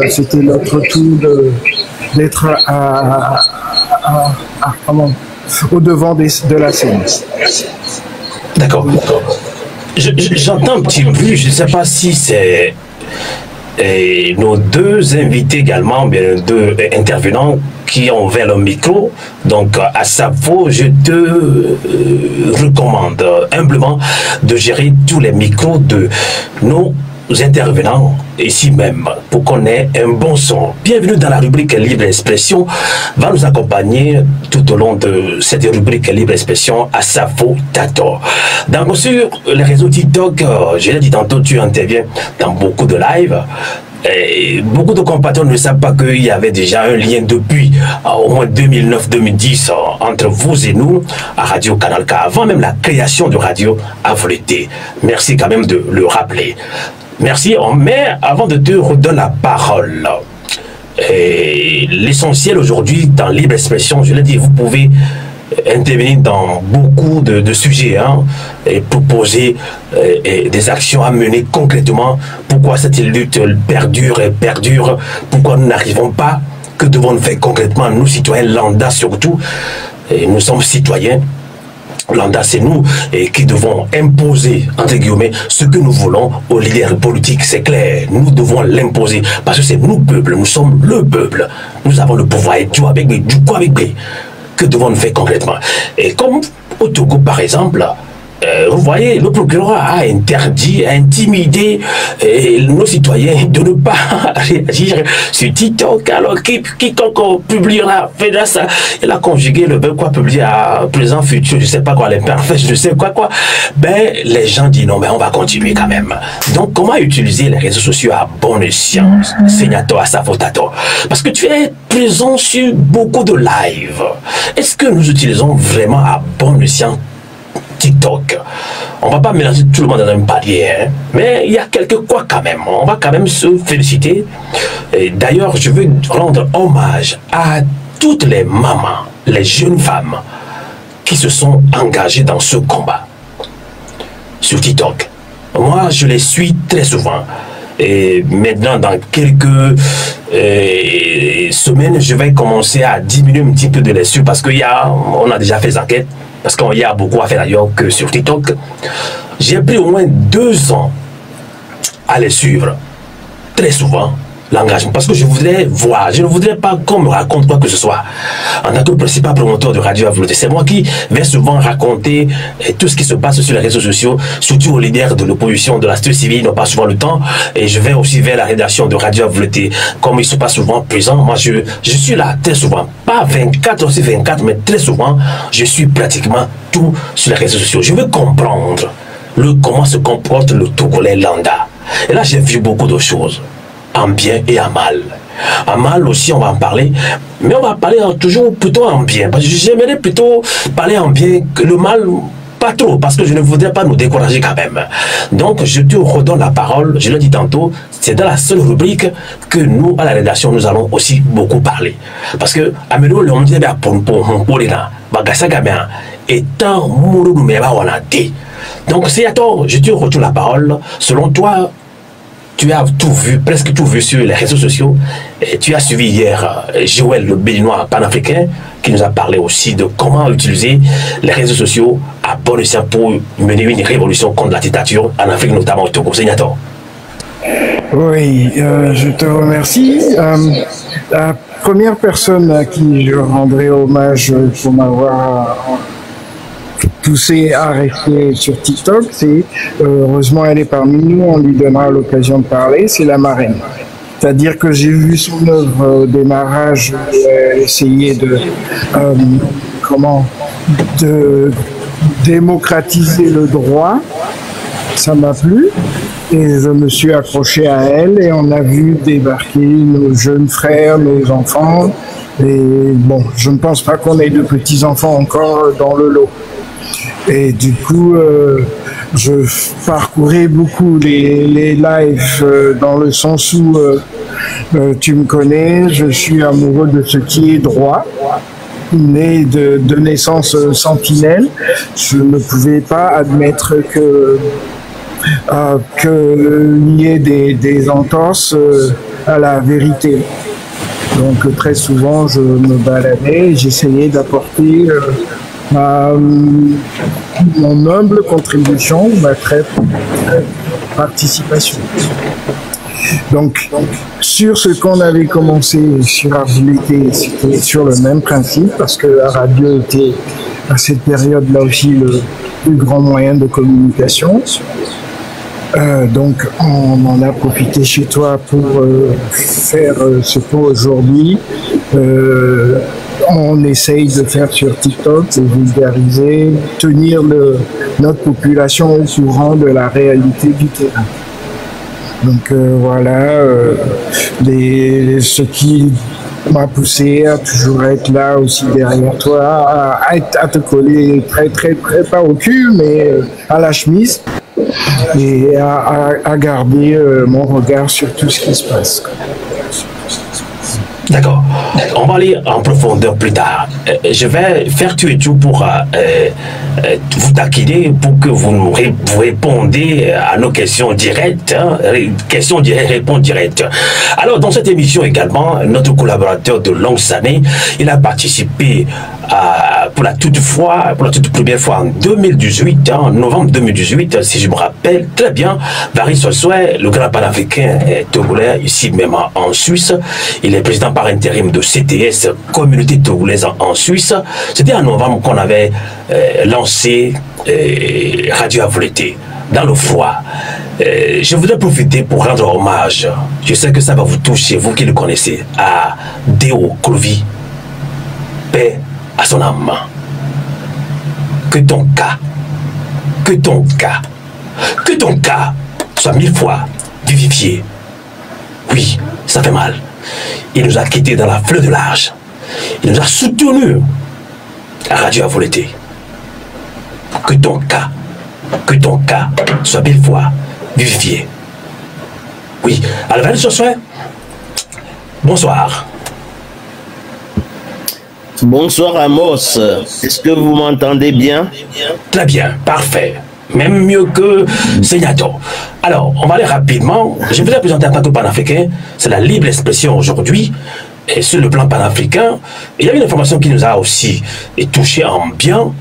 c'était notre tour d'être au devant de la scène. D'accord. J'entends un petit bruit, je ne sais pas si c'est nos deux invités également, bien deux intervenants qui ont ouvert le micro. Donc, à Safo, je te recommande humblement de gérer tous les micros de nos intervenants ici même pour qu'on ait un bon son. Bienvenue dans la rubrique Libre Expression. Va nous accompagner tout au long de cette rubrique Libre Expression à Safo Tato. Donc sur les réseaux TikTok, je l'ai dit tantôt, tu interviens dans beaucoup de lives. Et beaucoup de compatriotes ne savent pas qu'il y avait déjà un lien depuis au moins 2009-2010 entre vous et nous à Radio Canal K, avant même la création de Radio Avleté. Merci quand même de le rappeler. Merci, mais avant de te redonner la parole, l'essentiel aujourd'hui dans Libre Expression, je l'ai dit, vous pouvez intervenir dans beaucoup de sujets et proposer des actions à mener concrètement. Pourquoi cette lutte perdure et perdure? Pourquoi nous n'arrivons pas? Que devons-nous faire concrètement, nous citoyens lambda surtout? Et nous sommes citoyens lambda, c'est nous qui devons imposer, entre guillemets, ce que nous voulons aux leaders politiques, c'est clair. Nous devons l'imposer parce que c'est nous, peuple, nous sommes le peuple. Nous avons le pouvoir et Dieu avec lui, du coup avec lui. Que devons-nous faire concrètement? Et comme au Togo, par exemple, vous voyez, le procureur a interdit, a intimidé nos citoyens de ne pas réagir sur TikTok. Alors, quiconque publiera, fera ça, il a conjugué le verbe quoi, publier à présent, futur, je sais pas quoi, les parfaits, je sais quoi. Ben, les gens disent non, mais on va continuer quand même. Donc, comment utiliser les réseaux sociaux à bon escient, Seignato, à Safo Tato? Parce que tu es présent sur beaucoup de lives. Est-ce que nous utilisons vraiment à bon escient TikTok? On va pas mélanger tout le monde dans un palier, mais il y a quelques quoi quand même. On va quand même se féliciter. D'ailleurs, je veux rendre hommage à toutes les mamans, les jeunes femmes qui se sont engagées dans ce combat sur TikTok. Moi, je les suis très souvent. Et maintenant, dans quelques semaines, je vais commencer à diminuer un petit peu de les suivre parce qu'on a déjà fait des enquêtes. Parce qu'il y a beaucoup à faire ailleurs que sur TikTok. J'ai pris au moins 2 ans à les suivre. Très souvent, l'engagement. Parce que je voudrais voir. Je ne voudrais pas qu'on me raconte quoi que ce soit. En tant que principal promoteur de Radio Avleté, c'est moi qui vais souvent raconter tout ce qui se passe sur les réseaux sociaux, surtout aux leaders de l'opposition, de la société civile, ils n'ont pas souvent le temps. Et je vais aussi vers la rédaction de Radio Avleté. Comme ils ne sont pas souvent présents, moi je suis là très souvent. Pas 24 sur 24, mais très souvent, je suis pratiquement tout sur les réseaux sociaux. Je veux comprendre comment se comporte le Togolais lambda. Et là, j'ai vu beaucoup de choses, en bien et en mal. En mal aussi, on va en parler, mais on va parler toujours plutôt en bien. Parce que j'aimerais plutôt parler en bien que le mal, pas trop, parce que je ne voudrais pas nous décourager quand même. Donc, je te redonne la parole, je l'ai dit tantôt, c'est dans la seule rubrique que nous, à la rédaction, nous allons aussi beaucoup parler. Parce que, Amélo, le monde dit, donc, c'est à toi, je te retourne la parole. Selon toi, tu as tout vu, presque tout vu sur les réseaux sociaux. Et tu as suivi hier Joël, le béninois panafricain, qui nous a parlé aussi de comment utiliser les réseaux sociaux à bon escient pour mener une révolution contre la dictature en Afrique, notamment au Togo. Seignato. Oui, je te remercie. La première personne à qui je rendrai hommage pour m'avoir poussé à rester sur TikTok, c'est, heureusement elle est parmi nous, on lui donnera l'occasion de parler, c'est la marraine. C'est-à-dire que j'ai vu son œuvre au démarrage, essayer de démocratiser le droit, ça m'a plu, et je me suis accroché à elle, et on a vu débarquer nos jeunes frères, nos enfants, et bon, je ne pense pas qu'on ait de petits-enfants encore dans le lot. Et du coup, je parcourais beaucoup les lives dans le sens où tu me connais, je suis amoureux de ce qui est droit, né de naissance sentinelle. Je ne pouvais pas admettre que qu'il y ait des entorses à la vérité. Donc très souvent, je me baladais, j'essayais d'apporter mon humble contribution, ma très participation. Donc, sur ce qu'on avait commencé sur Arjulété, c'était sur le même principe, parce que la radio était à cette période-là aussi le plus grand moyen de communication. Donc, on en a profité chez toi pour faire ce qu'aujourd'hui on essaye de faire sur TikTok, de vulgariser, tenir notre population au courant de la réalité du terrain. Donc voilà, ce qui m'a poussé à toujours être là aussi derrière toi, à te coller très pas au cul, mais à la chemise, et à garder mon regard sur tout ce qui se passe. D'accord. On va aller en profondeur plus tard. Je vais faire tout et tout pour vous taquiner, pour que vous répondez à nos questions directes. Hein, questions directes, réponses directes. Alors, dans cette émission également, notre collaborateur de longues années, il a participé pour la toute première fois en 2018, en novembre 2018, si je me rappelle très bien, Barry Sossoé, le grand panafricain togolais, ici même en Suisse. Il est président par intérim de CTS, Communauté Togolaise en Suisse. C'était en novembre qu'on avait lancé Radio Avolete, dans le froid. Je voudrais profiter pour rendre hommage, je sais que ça va vous toucher, vous qui le connaissez, à Deo Clovis, paix à son âme. Que ton cas soit 1000 fois vivifié. Oui, ça fait mal. Il nous a quittés dans la fleur de l'âge. Il nous a soutenus à Radio Avolete. Que ton cas soit 1000 fois vivifié. Oui, alors ce soir, bonsoir. Bonsoir Amos, est-ce que vous m'entendez bien? Très bien, parfait. Même mieux que Seignato. Alors, on va aller rapidement. Je vous ai présenté en tant que panafricain, c'est la libre expression aujourd'hui. Et sur le plan panafricain, il y a une information qui nous a aussi touché en bien.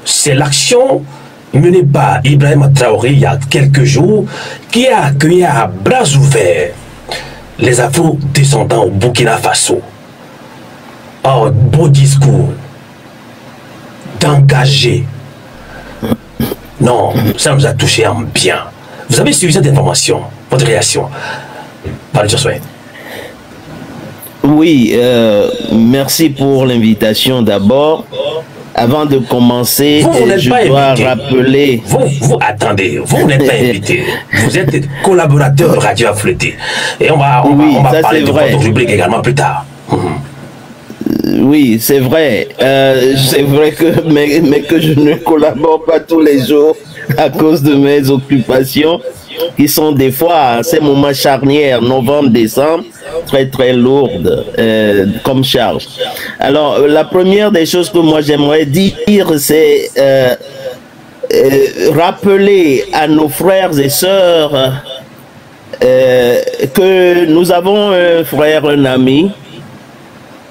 C'est l'action menée par Ibrahima Traoré il y a quelques jours, qui a accueilli à bras ouverts les Afro-descendants au Burkina Faso. Oh, beau discours d'engagé. Non, ça nous a touché en bien. Vous avez suivi cette information, votre réaction? Parlez sur soi. Oui, merci pour l'invitation d'abord. Avant de commencer, je dois rappeler... Attendez, vous n'êtes pas invité. Vous êtes collaborateur de Radio Avolete. Et on va parler de votre rubrique également plus tard. Oui, c'est vrai que, mais que je ne collabore pas tous les jours à cause de mes occupations qui sont des fois, ces moments charnières, novembre, décembre, très lourdes comme charge. Alors, la première des choses que moi j'aimerais dire, c'est rappeler à nos frères et sœurs que nous avons un frère, un ami,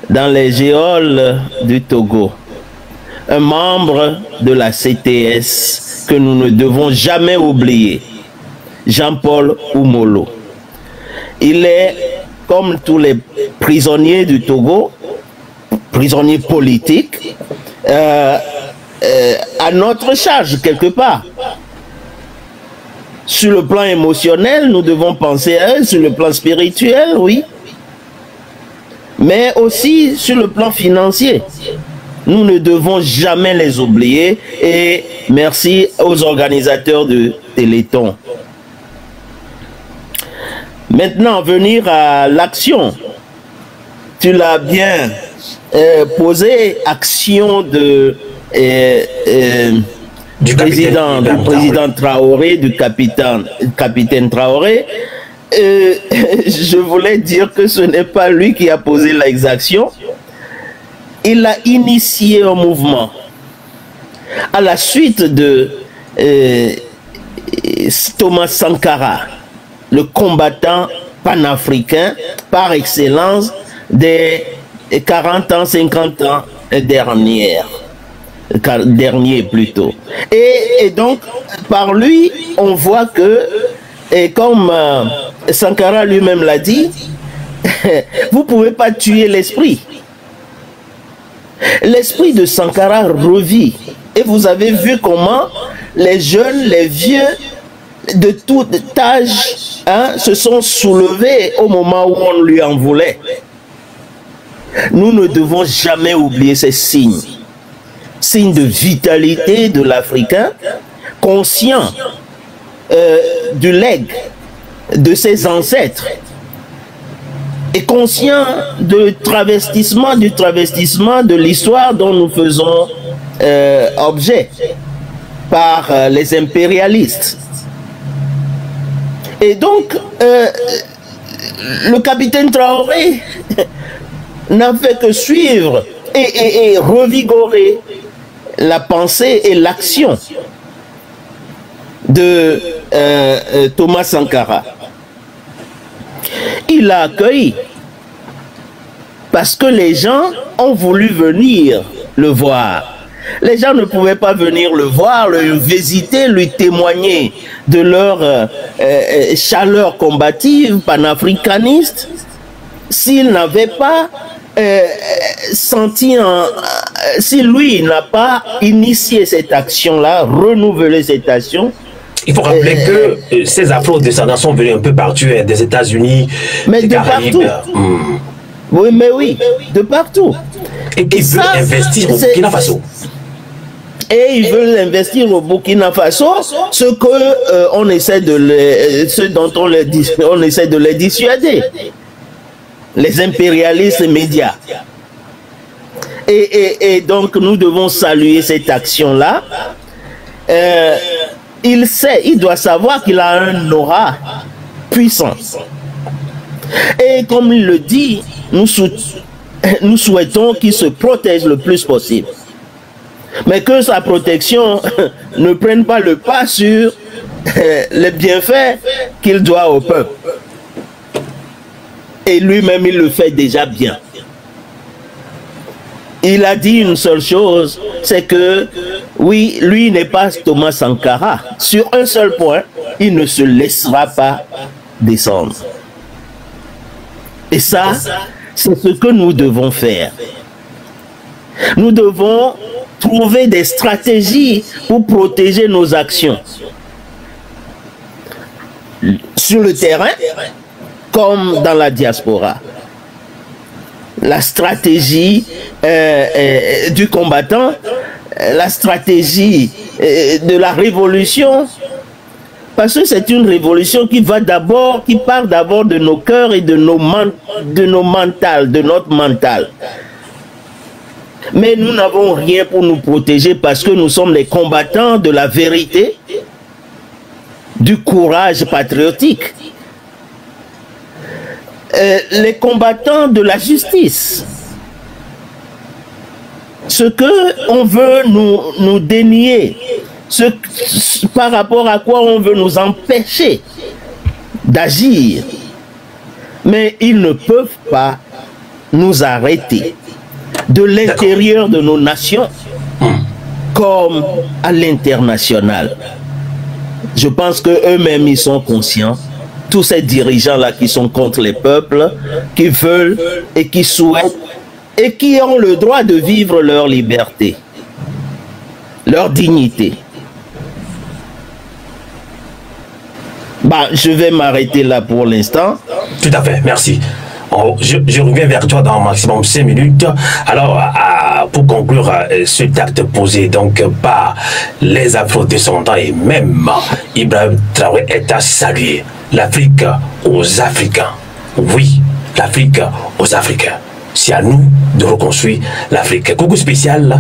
dans les géoles du Togo, un membre de la CTS que nous ne devons jamais oublier, Jean-Paul Oumolo. Il est, comme tous les prisonniers du Togo, prisonniers politiques, à notre charge quelque part. Sur le plan émotionnel, nous devons penser à eux, sur le plan spirituel, oui, mais aussi sur le plan financier. Nous ne devons jamais les oublier, et merci aux organisateurs de Téléthon. Maintenant, venir à l'action. Tu l'as bien posé, action du président Traoré, du capitaine Traoré. Je voulais dire que ce n'est pas lui qui a posé l'exaction. Il a initié un mouvement à la suite de Thomas Sankara, le combattant panafricain par excellence des 40 ans, 50 ans dernier plutôt. Et donc, par lui, on voit que, et comme Sankara lui-même l'a dit, vous ne pouvez pas tuer l'esprit. L'esprit de Sankara revit. Et vous avez vu comment les jeunes, les vieux, de tout âge, se sont soulevés au moment où on lui en voulait. Nous ne devons jamais oublier ces signes. Signes de vitalité de l'Africain, conscient du legs de ses ancêtres et conscient du travestissement de l'histoire dont nous faisons objet par les impérialistes. Et donc, le capitaine Traoré n'a fait que suivre et revigorer la pensée et l'action de Thomas Sankara. Il l'a accueilli parce que les gens ont voulu venir le voir. Les gens ne pouvaient pas venir le voir, le visiter, lui témoigner de leur chaleur combative, panafricaniste, s'il n'avait pas si lui n'a pas initié cette action-là, renouvelé cette action. Il faut rappeler que ces afro-descendants sont venus un peu partout, des États-Unis, des Caraïbes. Oui, mais oui, de partout. Et qui veulent investir au Burkina Faso. Et ils veulent investir au Burkina Faso, ce dont on essaie de les dissuader. Les impérialistes médias. Et donc nous devons saluer cette action-là. Il doit savoir qu'il a un aura puissant. Et comme il le dit, nous souhaitons qu'il se protège le plus possible. Mais que sa protection ne prenne pas le pas sur les bienfaits qu'il doit au peuple. Et lui-même, il le fait déjà bien. Il a dit une seule chose, c'est que, oui, lui n'est pas Thomas Sankara. Sur un seul point, il ne se laissera pas descendre. Et ça, c'est ce que nous devons faire. Nous devons trouver des stratégies pour protéger nos actions. Sur le terrain, comme dans la diaspora. La stratégie du combattant, la stratégie de la révolution, parce que c'est une révolution qui part d'abord de nos cœurs et de notre mental. Mais nous n'avons rien pour nous protéger parce que nous sommes les combattants de la vérité, du courage patriotique. Les combattants de la justice. Ce que on veut nous dénier, par rapport à quoi on veut nous empêcher d'agir. Mais ils ne peuvent pas nous arrêter de l'intérieur de nos nations comme à l'international. Je pense qu'eux-mêmes, ils sont conscients. Tous ces dirigeants-là qui sont contre les peuples, qui veulent et qui souhaitent et qui ont le droit de vivre leur liberté, leur dignité. Je vais m'arrêter là pour l'instant. Tout à fait, merci. Je reviens vers toi dans maximum 5 minutes. Alors, pour conclure cet acte posé donc par les afro-descendants et même Ibrahim Traoré est à saluer. L'Afrique aux Africains. Oui, l'Afrique aux Africains. C'est à nous de reconstruire l'Afrique. Coucou spécial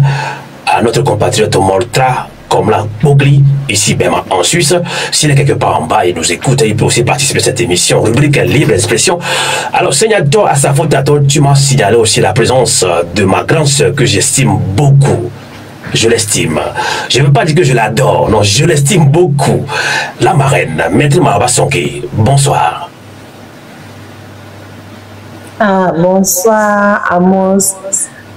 à notre compatriote Moltra, comme la Bogli, ici même en Suisse. S'il est quelque part en bas, il nous écoute, il peut aussi participer à cette émission. Rubrique libre expression. Alors, Seigneur, à sa faute, tu m'as signalé aussi la présence de ma grande sœur que j'estime beaucoup. Je l'estime. Je ne veux pas dire que je l'adore. Non, je l'estime beaucoup. La marraine, Maître Maraba Sonké. Bonsoir. Ah, bonsoir, Amos.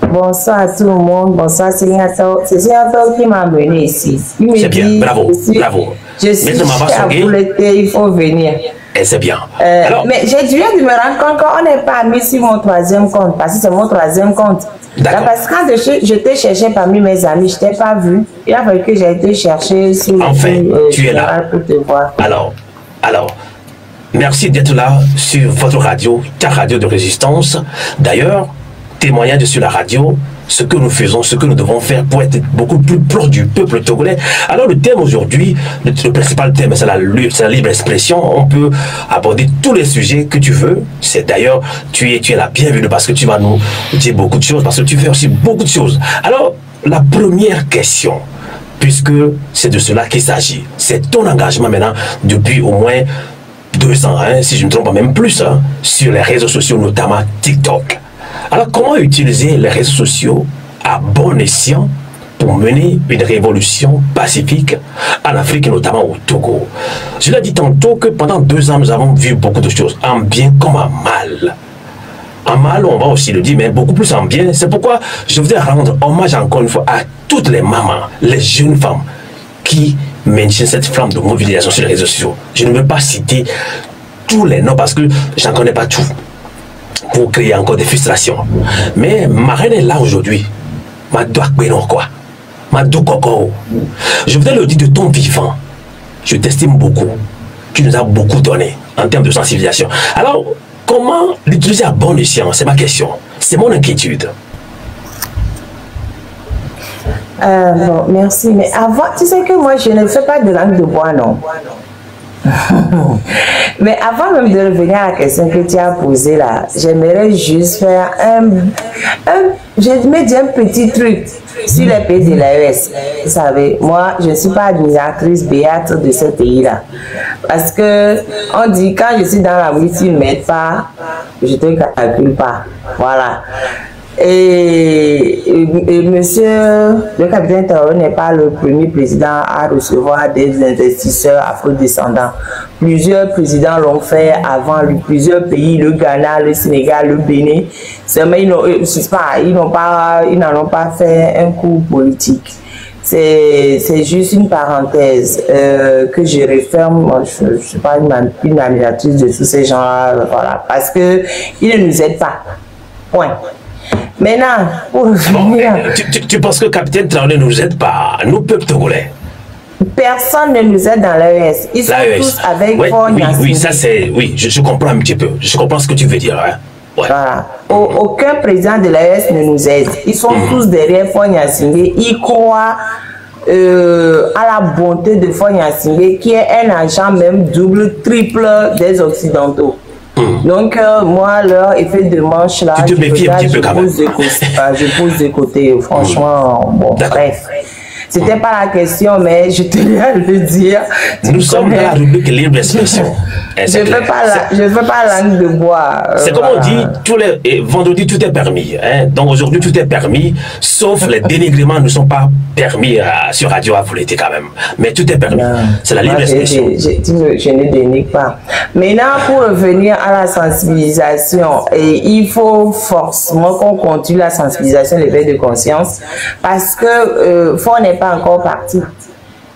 Bonsoir à tout le monde. Bonsoir, c'est Signato qui m'a mené ici. C'est bien, bravo, bravo. Je suis à Bouleté, il faut venir. Et c'est bien. Alors, mais j'ai dû me rendre compte qu'on n'est pas mis sur mon troisième compte, parce que c'est mon troisième compte. Là, parce que quand je t'ai cherché parmi mes amis, je ne t'ai pas vu. Il a fallu que j'ai été chercher sur enfin, tu es là. Pour te voir. Alors, merci d'être là sur votre radio, ta radio de résistance. D'ailleurs, témoignage sur la radio, ce que nous faisons, ce que nous devons faire pour être beaucoup plus proche du peuple togolais. Alors le thème aujourd'hui, le principal thème, c'est la libre expression. On peut aborder tous les sujets que tu veux. C'est d'ailleurs, tu es la bienvenue parce que tu vas nous dire beaucoup de choses, parce que tu fais aussi beaucoup de choses. Alors, la première question, puisque c'est de cela qu'il s'agit, c'est ton engagement maintenant depuis au moins 2 ans, hein, si je ne me trompe pas, même plus, hein, sur les réseaux sociaux, notamment TikTok. Alors, comment utiliser les réseaux sociaux à bon escient pour mener une révolution pacifique en Afrique, notamment au Togo? Je l'ai dit tantôt que pendant 2 ans, nous avons vu beaucoup de choses, en bien comme en mal. En mal, on va aussi le dire, mais beaucoup plus en bien. C'est pourquoi je voudrais rendre hommage encore une fois à toutes les mamans, les jeunes femmes qui maintiennent cette flamme de mobilisation sur les réseaux sociaux. Je ne veux pas citer tous les noms parce que je n'en connais pas tout, pour créer encore des frustrations. Mais ma reine est là aujourd'hui. Ma doigt quoi. Ma doigt coco. Je voudrais le dire de ton vivant. Je t'estime beaucoup. Tu nous as beaucoup donné en termes de sensibilisation. Alors, comment l'utiliser à bon escient? C'est ma question. C'est mon inquiétude. Bon, merci. Mais avant, tu sais que moi, je ne fais pas de langue de bois, non? Mais avant même de revenir à la question que tu as posée là, j'aimerais juste faire je me dis un petit truc sur les pays de l'AES. Vous savez, moi, je ne suis pas admiratrice béate de ce pays-là. Parce que on dit, quand je suis dans la rue, tu ne m'aides pas, je ne te calcule pas. Voilà. Et monsieur le capitaine Traoré n'est pas le premier président à recevoir des investisseurs afro-descendants. Plusieurs présidents l'ont fait avant lui, plusieurs pays, le Ghana, le Sénégal, le Bénin. Seulement, ils n'en ont pas fait un coup politique. C'est juste une parenthèse que je referme. Moi, je ne suis pas une admiratrice de tous ces gens-là, voilà, parce qu'ils ne nous aident pas. Point. Maintenant, pour revenir... Tu penses que le capitaine Traoré ne nous aide pas, nous, peuple togolais? Personne ne nous aide dans l'AES. Ils sont tous avec oui, ça c'est... Oui, je comprends un petit peu. Je comprends ce que tu veux dire. Hein? Ouais. Voilà. Aucun président de l'AES ne nous aide. Ils sont tous derrière Faure Gnassingbé. Ils croient à la bonté de Faure Gnassingbé, qui est un agent même double, triple des Occidentaux. Donc, moi, leur effet de manche là, tu te méfies un petit peu quand même. Je pose de côté, franchement, bon, bref. C'était pas la question, mais je tenais à le dire. Nous sommes dans la rubrique libre d'expression. Je ne veux pas langue de bois. C'est comme on dit, vendredi tout est permis. Hein? Donc aujourd'hui tout est permis, sauf les dénigrements ne sont pas permis sur Radio Afoulété quand même. Mais tout est permis. C'est la libre expression. Je ne dénigre pas. Maintenant, pour revenir à la sensibilisation, il faut forcément qu'on continue la sensibilisation, l'éveil de conscience, parce que Faure n'est pas encore parti.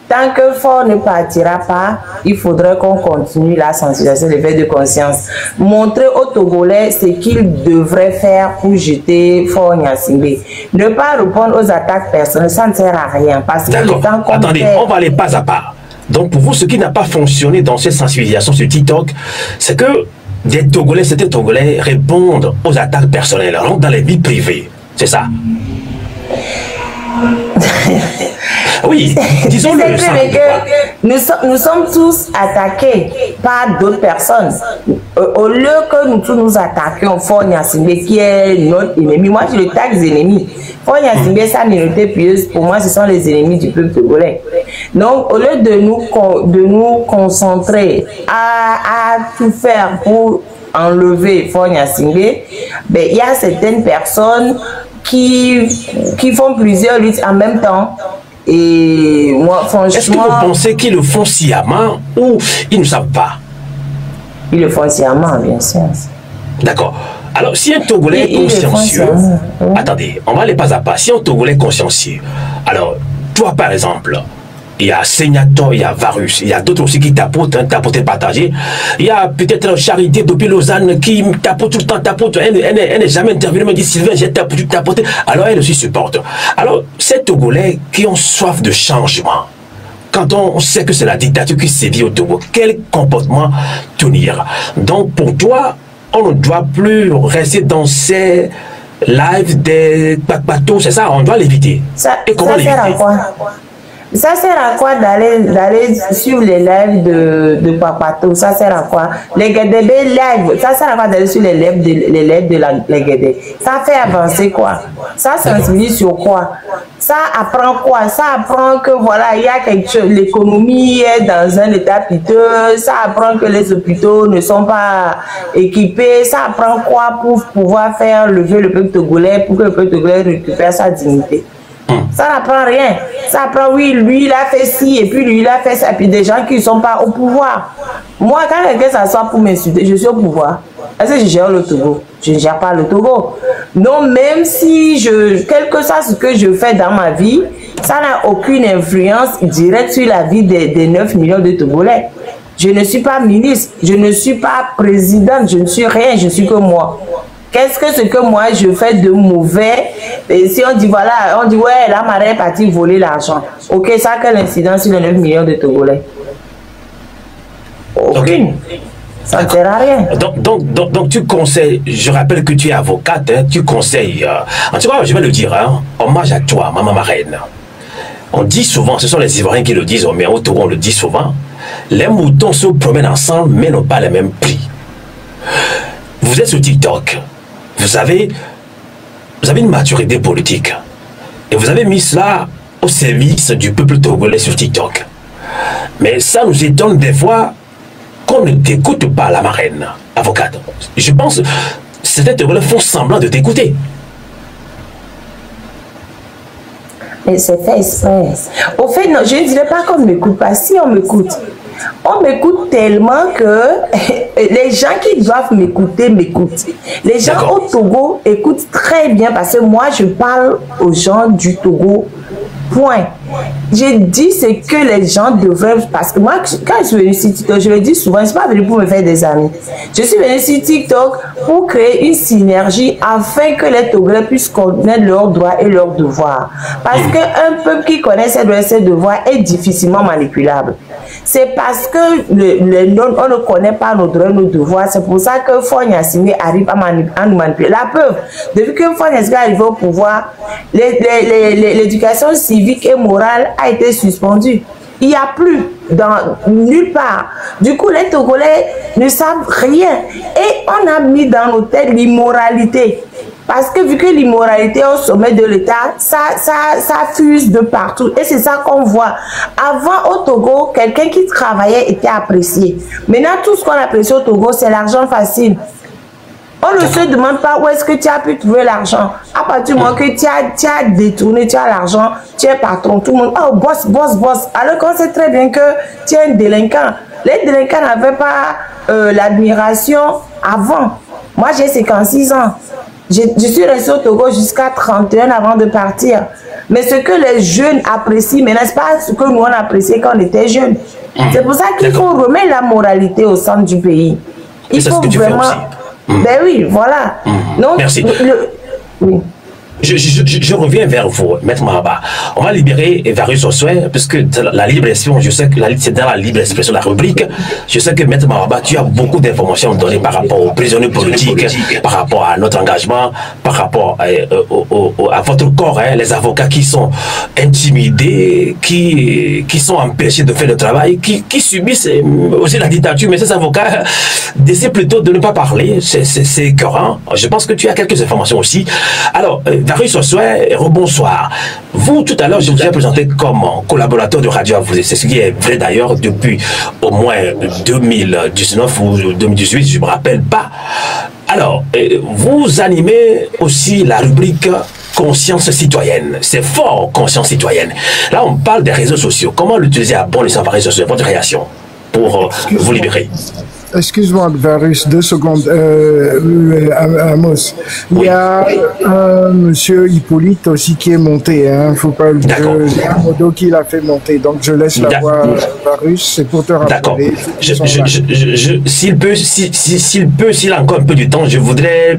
Tant que Faure ne partira pas, il faudrait qu'on continue la sensibilisation, l'éveil de conscience. Montrer aux Togolais ce qu'ils devraient faire pour jeter Faure Gnassingbé. Ne pas répondre aux attaques personnelles, ça ne sert à rien. D'accord. Attendez, on va aller pas à pas. Donc pour vous, ce qui n'a pas fonctionné dans cette sensibilisation sur TikTok, c'est que des Togolais, certains Togolais répondent aux attaques personnelles, rentrent dans les vies privées. C'est ça. Oui, disons-le. Nous sommes tous attaqués par d'autres personnes. Au lieu que nous tous nous attaquions Faure Gnassingbé, qui est notre ennemi, moi je le taxe ennemis. Faure Gnassingbé, sa minorité pieuse, pour moi, ce sont les ennemis du peuple togolais. Donc, au lieu de nous concentrer à tout faire pour enlever Faure Gnassingbé, ben, il y a certaines personnes qui font plusieurs luttes en même temps. Et moi, franchement... Est-ce que vous pensez qu'ils le font sciemment ou ils ne savent pas? Ils le font sciemment, bien sûr. D'accord. Alors, si un Togolais est consciencieux... Attendez, on va aller pas à pas. Si un Togolais est consciencieux, alors, toi, par exemple... Il y a Seignato, il y a Varus, il y a d'autres aussi qui tapotent, hein, tapoter, partager. Il y a peut-être Charité depuis Lausanne qui tapote tout le temps, tapote. Elle n'est jamais intervenue, elle me dit Sylvain, j'ai tapoté. Alors elle aussi supporte. Alors, ces Togolais qui ont soif de changement, quand on sait que c'est la dictature qui sévit au Togo, quel comportement tenir? Donc pour toi, on ne doit plus rester dans ces lives des bateaux, c'est ça, on doit l'éviter. Et comment l'éviter? Ça sert à quoi d'aller sur les lives de Papato? Ça sert à quoi? Les Guédébé live, ça sert à quoi d'aller sur les lives de les Guédé? Ça fait avancer quoi? Ça sensibilise sur quoi? Ça apprend quoi? Ça apprend que voilà, il y a quelque chose, l'économie est dans un état piteux, ça apprend que les hôpitaux ne sont pas équipés, ça apprend quoi pour pouvoir faire lever le peuple togolais, pour que le peuple togolais récupère sa dignité? Ça n'apprend rien. Ça apprend, oui, lui, il a fait ci, et puis lui, il a fait ça. Et puis des gens qui ne sont pas au pouvoir. Moi, quand quelqu'un s'assoit pour m'insulter, je suis au pouvoir. Est-ce que je gère le Togo? Je ne gère pas le Togo. Non, même si quel que soit ce que je fais dans ma vie, ça n'a aucune influence directe sur la vie des 9 millions de Togolais. Je ne suis pas ministre, je ne suis pas présidente, je ne suis rien, je suis que moi. Qu'est-ce que ce que moi je fais de mauvais? Et si on dit voilà, on dit ouais, la marée est partie voler l'argent. Ok, ça a quelle incidence sur les 9 millions de Togolais? Aucune. Ça ne sert à rien. Donc tu conseilles, je rappelle que tu es avocate, hein, tu conseilles, en tout cas je vais le dire, hein, hommage à toi, maman marraine. On dit souvent, ce sont les Ivoiriens qui le disent, mais au Togo on le dit souvent, les moutons se promènent ensemble mais n'ont pas le même prix. Vous êtes sur TikTok. Vous avez une maturité politique et vous avez mis cela au service du peuple togolais sur TikTok. Mais ça nous étonne des fois qu'on ne t'écoute pas, la marraine, avocate. Je pense que certains Togolais font semblant de t'écouter. Mais c'est fait exprès. Au fait, non, je ne dirais pas qu'on ne m'écoute pas. Si on m'écoute, on m'écoute tellement que les gens qui doivent m'écouter m'écoutent. Les gens au Togo écoutent très bien parce que moi, je parle aux gens du Togo. Point. J'ai dit ce que les gens devraient, parce que moi, quand je suis venue sur TikTok, je le dis souvent, je ne suis pas venue pour me faire des amis. Je suis venue sur TikTok pour créer une synergie afin que les Togolais puissent connaître leurs droits et leurs devoirs. Parce qu'un peuple qui connaît ses droits et ses devoirs est difficilement manipulable. C'est parce que on ne connaît pas nos droits et nos devoirs. C'est pour ça que Faure Gnassingbé arrive à nous manipuler. La preuve, depuis que Faure Gnassingbé est arrivé au pouvoir, l'éducation civique et morale a été suspendue. Il n'y a plus nulle part. Du coup, les Togolais ne savent rien. Et on a mis dans nos têtes l'immoralité. Parce que vu que l'immoralité est au sommet de l'État, ça fuse de partout. Et c'est ça qu'on voit. Avant, au Togo, quelqu'un qui travaillait était apprécié. Maintenant, tout ce qu'on apprécie au Togo, c'est l'argent facile. On ne se demande pas où est-ce que tu as pu trouver l'argent. À partir du moment que tu as détourné, tu as l'argent, tu es patron, tout le monde, oh, boss, boss, boss. Alors qu'on sait très bien que tu es un délinquant. Les délinquants n'avaient pas l'admiration avant. Moi, j'ai 56 ans. Je suis resté au Togo jusqu'à 31 avant de partir. Mais ce que les jeunes apprécient, mais n'est-ce pas ce que nous on appréciait quand on était jeunes? C'est pour ça qu'il faut remettre la moralité au centre du pays. Il faut vraiment... Ben oui, voilà. Donc, merci. Oui. Je reviens vers vous, Maître Mahaba. On va libérer Varus Oswey, puisque la libre expression, je sais que c'est dans la libre expression, la rubrique. Je sais que Maître Mahaba, tu as beaucoup d'informations données par rapport aux prisonniers politiques, par rapport à notre engagement, par rapport à votre corps, hein, les avocats qui sont intimidés, qui sont empêchés de faire le travail, qui subissent aussi la dictature, mais ces avocats décident plutôt de ne pas parler. C'est écœurant. Je pense que tu as quelques informations aussi. Alors, Varus Oswey, rebonsoir. Vous, tout à l'heure, je vous ai présenté comme collaborateur de Radio Avuzé. C'est ce qui est vrai d'ailleurs depuis au moins 2019 ou 2018, je ne me rappelle pas. Alors, vous animez aussi la rubrique conscience citoyenne. C'est fort, conscience citoyenne. Là, on parle des réseaux sociaux. Comment l'utiliser à bon escient par réseaux sociaux? Votre réaction pour vous libérer. Excuse-moi, Varus, 2 secondes. Amos, il y a monsieur Hippolyte aussi qui est monté. Hein. Faut pas le dire. Il y a un modo qui l'a fait monter. Donc, je laisse la voix Varus. C'est pour te rappeler. D'accord. S'il a encore un peu du temps, je voudrais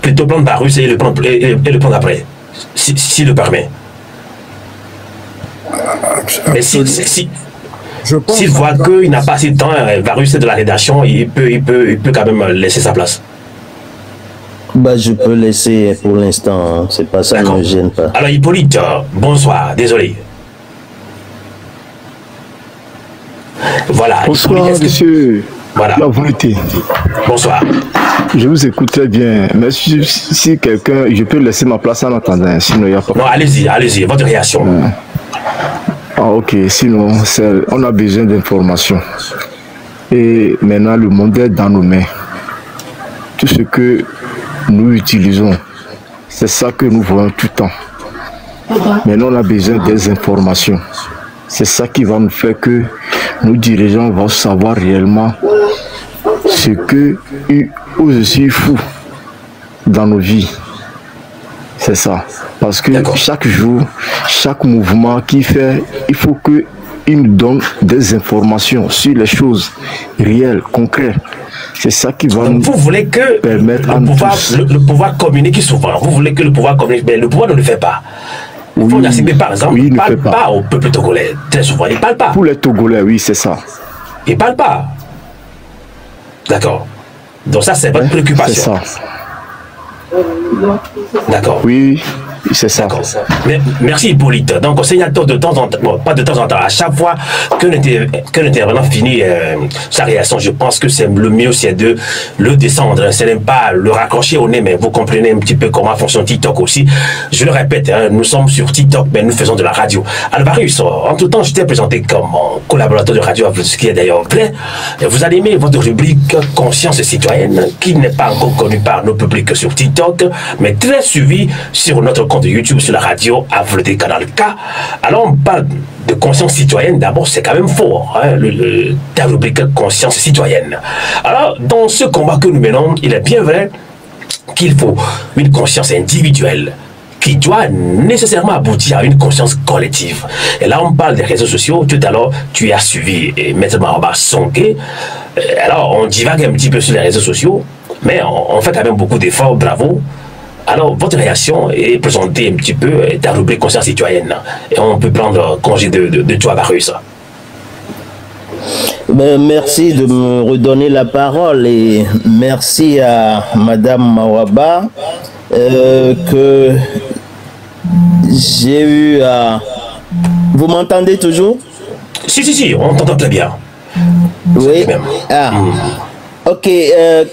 plutôt prendre Varus et le prendre après. S'il le permet. Mais s'il voit qu'il n'a pas assez de temps, Varus est de la rédaction, il peut quand même laisser sa place. Bah, je peux laisser pour l'instant, c'est pas ça, ne me gêne pas. Alors Hippolyte, bonsoir, désolé. Voilà. Bonsoir, monsieur. Voilà. La volonté. Bonsoir. Je vous écoute très bien. Mais si quelqu'un, je peux laisser ma place en attendant, sinon il n'y a pas. Non, allez-y, votre réaction. Ah, ok, sinon, on a besoin d'informations. Et maintenant, le monde est dans nos mains. Tout ce que nous utilisons, c'est ça que nous voyons tout le temps. Maintenant, on a besoin des informations. C'est ça qui va nous faire que nos dirigeants vont savoir réellement ce que aussi fou dans nos vies. C'est ça. Parce que chaque jour, chaque mouvement qu'il fait, il faut qu'il nous donne des informations sur les choses réelles, concrètes. C'est ça qui va nous permettre le pouvoir communiquer souvent. Vous voulez que le pouvoir communique, mais le pouvoir ne le fait pas. Oui, par exemple, il ne parle pas au peuple togolais. Très souvent, il ne parle pas. Pour les Togolais, oui, c'est ça. Il ne parle pas. D'accord. Donc ça, c'est votre préoccupation. C'est ça. D'accord. Oui, c'est ça. Mais, merci Hippolyte. Donc on signale de temps en temps, bon, pas de temps en temps, à chaque fois que l'intervenant finit sa réaction, je pense que c'est le mieux, c'est de le descendre. C'est même pas le raccrocher au nez, mais vous comprenez un petit peu comment fonctionne TikTok aussi. Je le répète, hein, nous sommes sur TikTok, mais nous faisons de la radio. Alvarus, en tout temps, je t'ai présenté comme collaborateur de radio, ce qui est d'ailleurs vrai. Vous allez aimer votre rubrique Conscience citoyenne, qui n'est pas encore connue par nos publics sur TikTok, mais très suivi sur notre compte de YouTube, sur la radio, AVLD Canal K. Alors on parle de conscience citoyenne, d'abord c'est quand même fort, hein, ta rubrique Conscience citoyenne. Alors dans ce combat que nous menons, il est bien vrai qu'il faut une conscience individuelle qui doit nécessairement aboutir à une conscience collective. Et là, on parle des réseaux sociaux. Tout à l'heure, tu as suivi Maître Maroba Sonké. Alors, on divague un petit peu sur les réseaux sociaux, mais on fait quand même beaucoup d'efforts, bravo. Alors, votre réaction est présentée un petit peu ta rubrique conscience citoyenne. Et on peut prendre congé de toi, Varus. Ben, merci de me redonner la parole et merci à Madame Mawaba que j'ai eu à... Vous m'entendez toujours? Si, on t'entend très bien. Oui. Ok,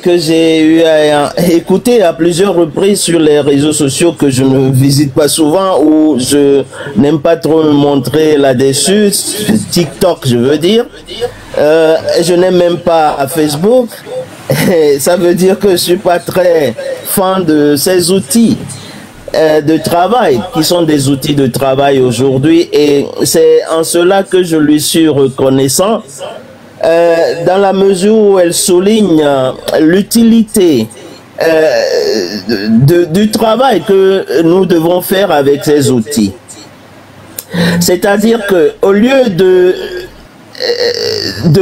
que j'ai eu à écouter à plusieurs reprises sur les réseaux sociaux que je ne visite pas souvent ou je n'aime pas trop me montrer là-dessus, TikTok je veux dire. Je n'aime même pas à Facebook. Ça veut dire que je suis pas très fan de ces outils de travail qui sont des outils de travail aujourd'hui et c'est en cela que je lui suis reconnaissant. Dans la mesure où elle souligne l'utilité du travail que nous devons faire avec ces outils. C'est-à-dire que au lieu de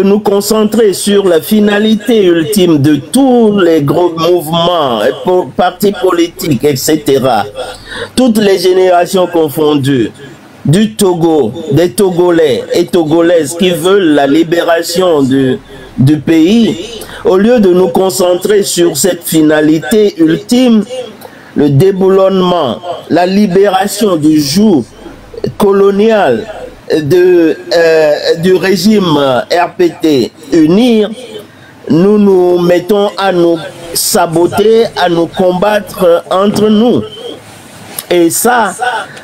nous concentrer sur la finalité ultime de tous les gros mouvements, partis politiques, etc., toutes les générations confondues, du Togo, des Togolais et Togolaises qui veulent la libération du pays, au lieu de nous concentrer sur cette finalité ultime, le déboulonnement, la libération du joug colonial du régime RPT unir, nous nous mettons à nous saboter, à nous combattre entre nous. Et ça,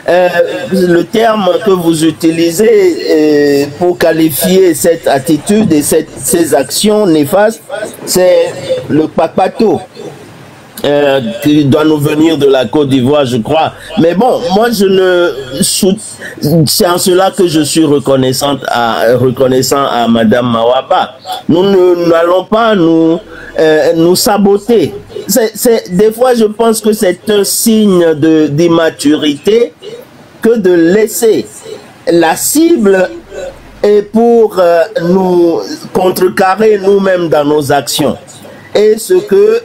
le terme que vous utilisez pour qualifier cette attitude et ces actions néfastes, c'est le papato. qui doit nous venir de la Côte d'Ivoire, je crois. Mais bon, moi, c'est en cela que je suis reconnaissant à Madame Mawaba. Nous n'allons pas nous saboter. Des fois, je pense que c'est un signe d'immaturité que de laisser la cible et pour nous contrecarrer nous-mêmes dans nos actions. Et ce que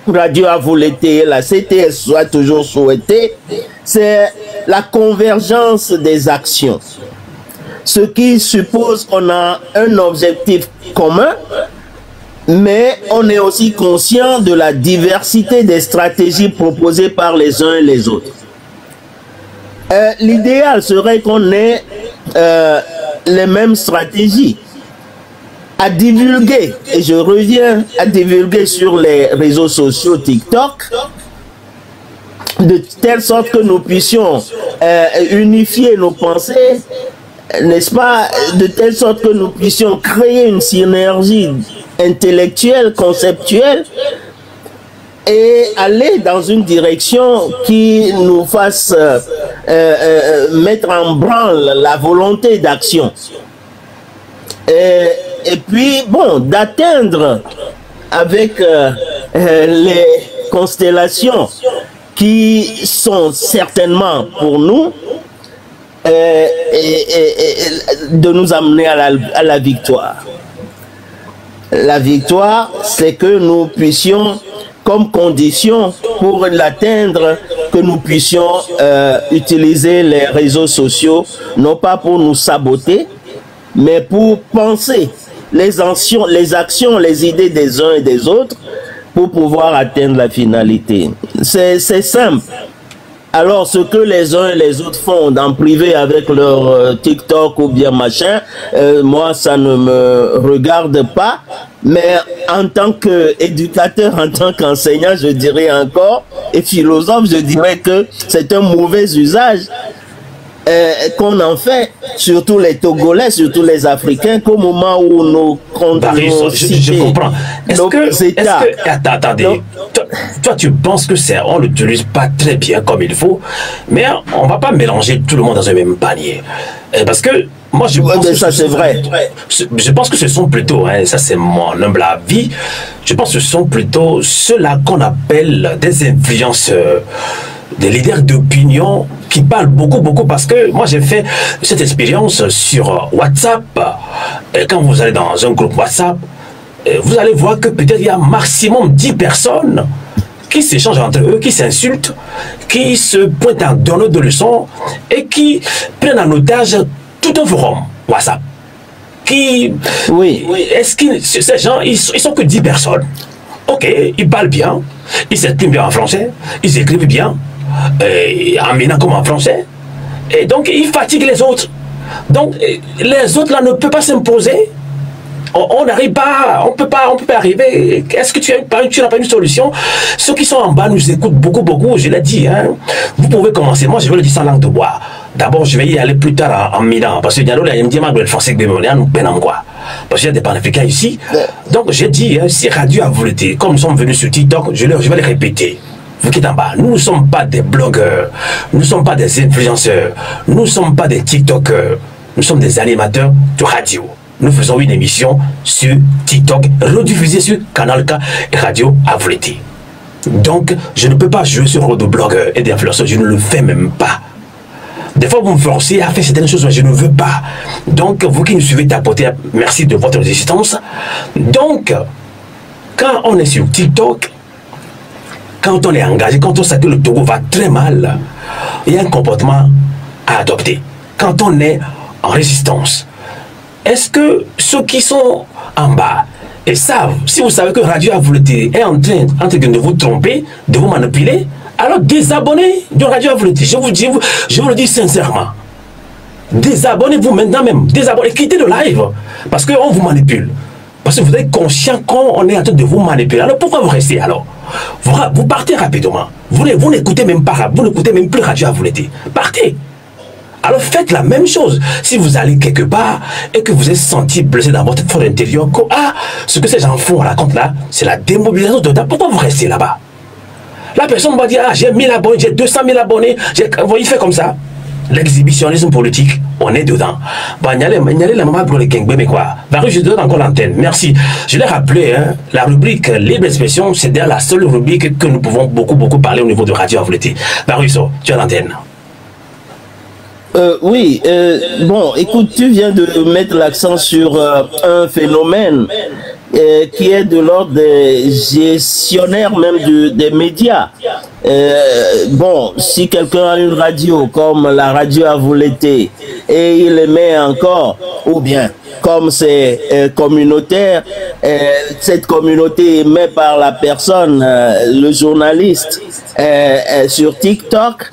Radio Avulete et la CTS soit toujours souhaité, c'est la convergence des actions. Ce qui suppose qu'on a un objectif commun, mais on est aussi conscient de la diversité des stratégies proposées par les uns et les autres. L'idéal serait qu'on ait les mêmes stratégies à divulguer, et je reviens à divulguer sur les réseaux sociaux TikTok, de telle sorte que nous puissions unifier nos pensées, n'est-ce pas, de telle sorte que nous puissions créer une synergie intellectuelle, conceptuelle, et aller dans une direction qui nous fasse mettre en branle la volonté d'action. Et puis, bon, d'atteindre avec les constellations qui sont certainement pour nous, de nous amener à la victoire. La victoire, c'est que nous puissions, comme condition pour l'atteindre, que nous puissions utiliser les réseaux sociaux, non pas pour nous saboter, mais pour penser les actions, les idées des uns et des autres, pour pouvoir atteindre la finalité. C'est simple. Alors, ce que les uns et les autres font en privé avec leur TikTok ou bien machin, moi, ça ne me regarde pas. Mais en tant qu'éducateur, en tant qu'enseignant, je dirais encore, et philosophe, je dirais que c'est un mauvais usage qu'on en fait, surtout les Togolais, surtout les Africains, qu'au moment où nos je comprends. Attendez, toi tu penses que on ne l'utilise pas très bien comme il faut, mais on ne va pas mélanger tout le monde dans un même panier. Parce que moi je pense que ça c'est vrai. Je pense que ce sont plutôt, ça c'est mon humble avis, je pense que ce sont plutôt ceux-là qu'on appelle des influenceurs, des leaders d'opinion qui parlent beaucoup parce que moi j'ai fait cette expérience sur WhatsApp. Et quand vous allez dans un groupe WhatsApp, vous allez voir que peut-être il y a maximum 10 personnes qui s'échangent entre eux, qui s'insultent, qui se pointent en donnant de leçons et qui prennent en otage tout un forum WhatsApp. Est-ce que ces gens, ils sont que 10 personnes? Ok, ils parlent bien, ils s'expriment bien en français, ils écrivent bien, en minant comme en français, et donc ils fatiguent les autres. Donc les autres là ne peuvent pas s'imposer. On n'arrive pas, on peut pas arriver. Est-ce que tu n'as pas une solution? Ceux qui sont en bas nous écoutent beaucoup, je l'ai dit. Vous pouvez commencer. Moi, je vais le dire sans langue de bois. D'abord, je vais y aller plus tard en Milan. Parce que Diallo, il me dit, le français que nous peinons quoi. Parce qu'il y a des panafricains ici. Donc, j'ai dit, si Radio Avulete, comme nous sommes venus sur TikTok, je vais les répéter. Vous qui êtes en bas, nous ne sommes pas des blogueurs, nous ne sommes pas des influenceurs, nous ne sommes pas des TikTokers, nous sommes des animateurs de radio. Nous faisons une émission sur TikTok, rediffusée sur Canal K et Radio Avulete. Donc, je ne peux pas jouer sur le rôle de blogueur et d'influenceur, je ne le fais même pas. Des fois, vous me forcez à faire certaines choses, mais je ne veux pas. Donc, vous qui nous suivez tapoter, merci de votre résistance. Donc, quand on est sur TikTok, quand on est engagé, quand on sait que le Togo va très mal, il y a un comportement à adopter. Quand on est en résistance, est-ce que ceux qui sont en bas et savent, si vous savez que Radio Avulete est en train de vous tromper, de vous manipuler, alors désabonnez de Radio Avulete. Je vous le dis sincèrement. Désabonnez-vous maintenant même. Désabonnez, quittez le live. Parce qu'on vous manipule. Parce que vous êtes conscient qu'on est en train de vous manipuler. Alors pourquoi vous restez alors? Vous partez rapidement. Vous n'écoutez même pas, vous n'écoutez même plus Radio Avulete. Partez. Alors faites la même chose. Si vous allez quelque part et que vous êtes senti blessé dans votre fort intérieur, ce que ces gens font, racontent là, c'est la démobilisation totale. Pourquoi vous restez là-bas? La personne va dire, ah, j'ai 1000 abonnés, j'ai 200 000 abonnés, il fait comme ça. L'exhibitionnisme politique, on est dedans. Bah, la maman pour les Kengbe, mais quoi. Varus, je te donne encore l'antenne. Merci. Je l'ai rappelé, hein, la rubrique Libre Expression, c'est la seule rubrique que nous pouvons beaucoup parler au niveau de Radio Avleté. Varus, tu as l'antenne. Oui, bon, écoute, tu viens de mettre l'accent sur un phénomène qui est de l'ordre des gestionnaires même des médias. Bon, si quelqu'un a une radio comme la radio Avleté et il émet encore, ou bien comme c'est communautaire, cette communauté émet par la personne, le journaliste, sur TikTok,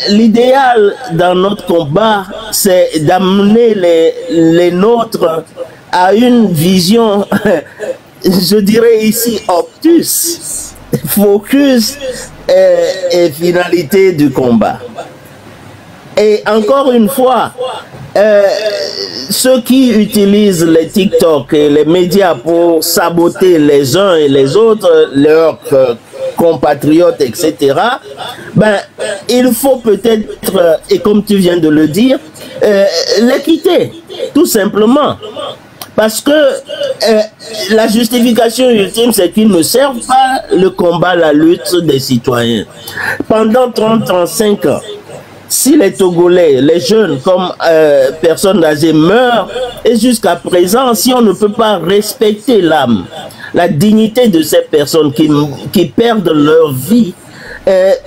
l'idéal dans notre combat, c'est d'amener les nôtres à une vision, je dirais ici, obtus, focus et finalité du combat. Et encore une fois, ceux qui utilisent les TikTok et les médias pour saboter les uns et les autres, leurs compatriotes, etc., ben, il faut peut-être, et comme tu viens de le dire, les quitter, tout simplement. Parce que la justification ultime, c'est qu'ils ne servent pas le combat, la lutte des citoyens. Pendant 35 ans, si les Togolais, les jeunes comme personnes âgées meurent, et jusqu'à présent, si on ne peut pas respecter l'âme, la dignité de ces personnes qui perdent leur vie,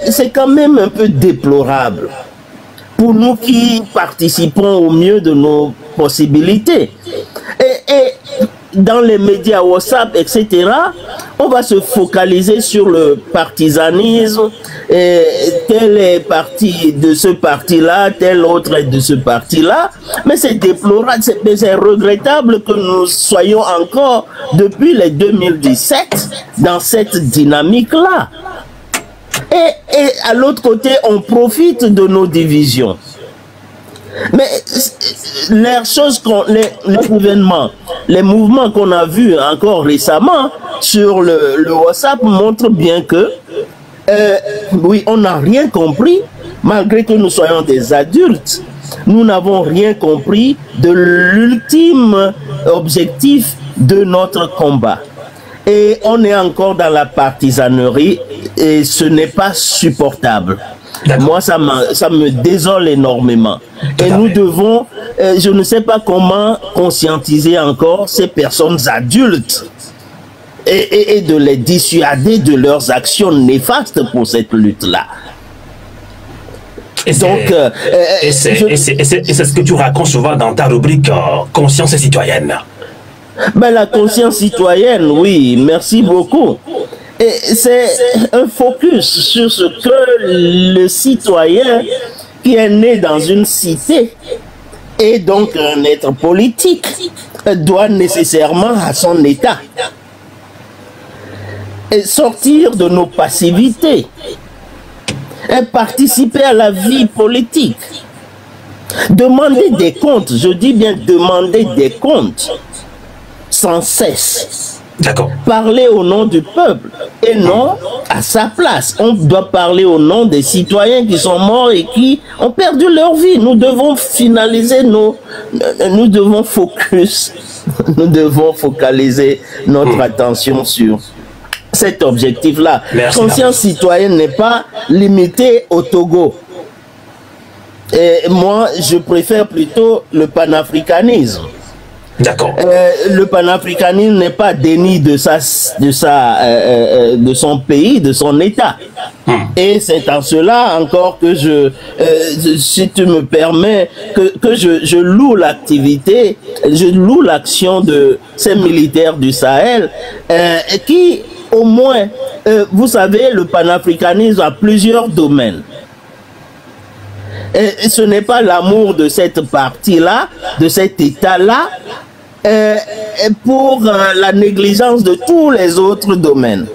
c'est quand même un peu déplorable. Pour nous qui participons au mieux de nos possibilités. Et dans les médias WhatsApp, etc., on va se focaliser sur le partisanisme, et tel est parti de ce parti-là, tel autre est de ce parti-là, mais c'est déplorable, c'est regrettable que nous soyons encore, depuis les 2017, dans cette dynamique-là. Et à l'autre côté, on profite de nos divisions. Mais les choses les mouvements qu'on a vus encore récemment sur le WhatsApp montrent bien que oui, on n'a rien compris, malgré que nous soyons des adultes. Nous n'avons rien compris de l'ultime objectif de notre combat. Et on est encore dans la partisanerie et ce n'est pas supportable. Moi, ça me désole énormément. Et nous devons, je ne sais pas comment conscientiser encore ces personnes adultes et de les dissuader de leurs actions néfastes pour cette lutte-là. Et c'est ce que tu racontes souvent dans ta rubrique Conscience citoyenne. Ben, la conscience citoyenne, oui, merci beaucoup. Et c'est un focus sur ce que le citoyen qui est né dans une cité et donc un être politique doit nécessairement à son état. Et sortir de nos passivités et participer à la vie politique. Demander des comptes, je dis bien demander des comptes sans cesse. D'accord. Parler au nom du peuple et non à sa place. On doit parler au nom des citoyens qui sont morts et qui ont perdu leur vie. Nous devons finaliser nous devons focaliser notre attention sur cet objectif-là. Conscience citoyenne n'est pas limitée au Togo. Et moi, je préfère plutôt le panafricanisme. D'accord. Le panafricanisme n'est pas déni de son pays, de son État. Et c'est en cela encore que si tu me permets, que je loue l'activité, je loue l'action de ces militaires du Sahel, qui au moins, vous savez, le panafricanisme a plusieurs domaines. Et ce n'est pas l'amour de cette partie-là, de cet État-là, pour la négligence de tous les autres domaines.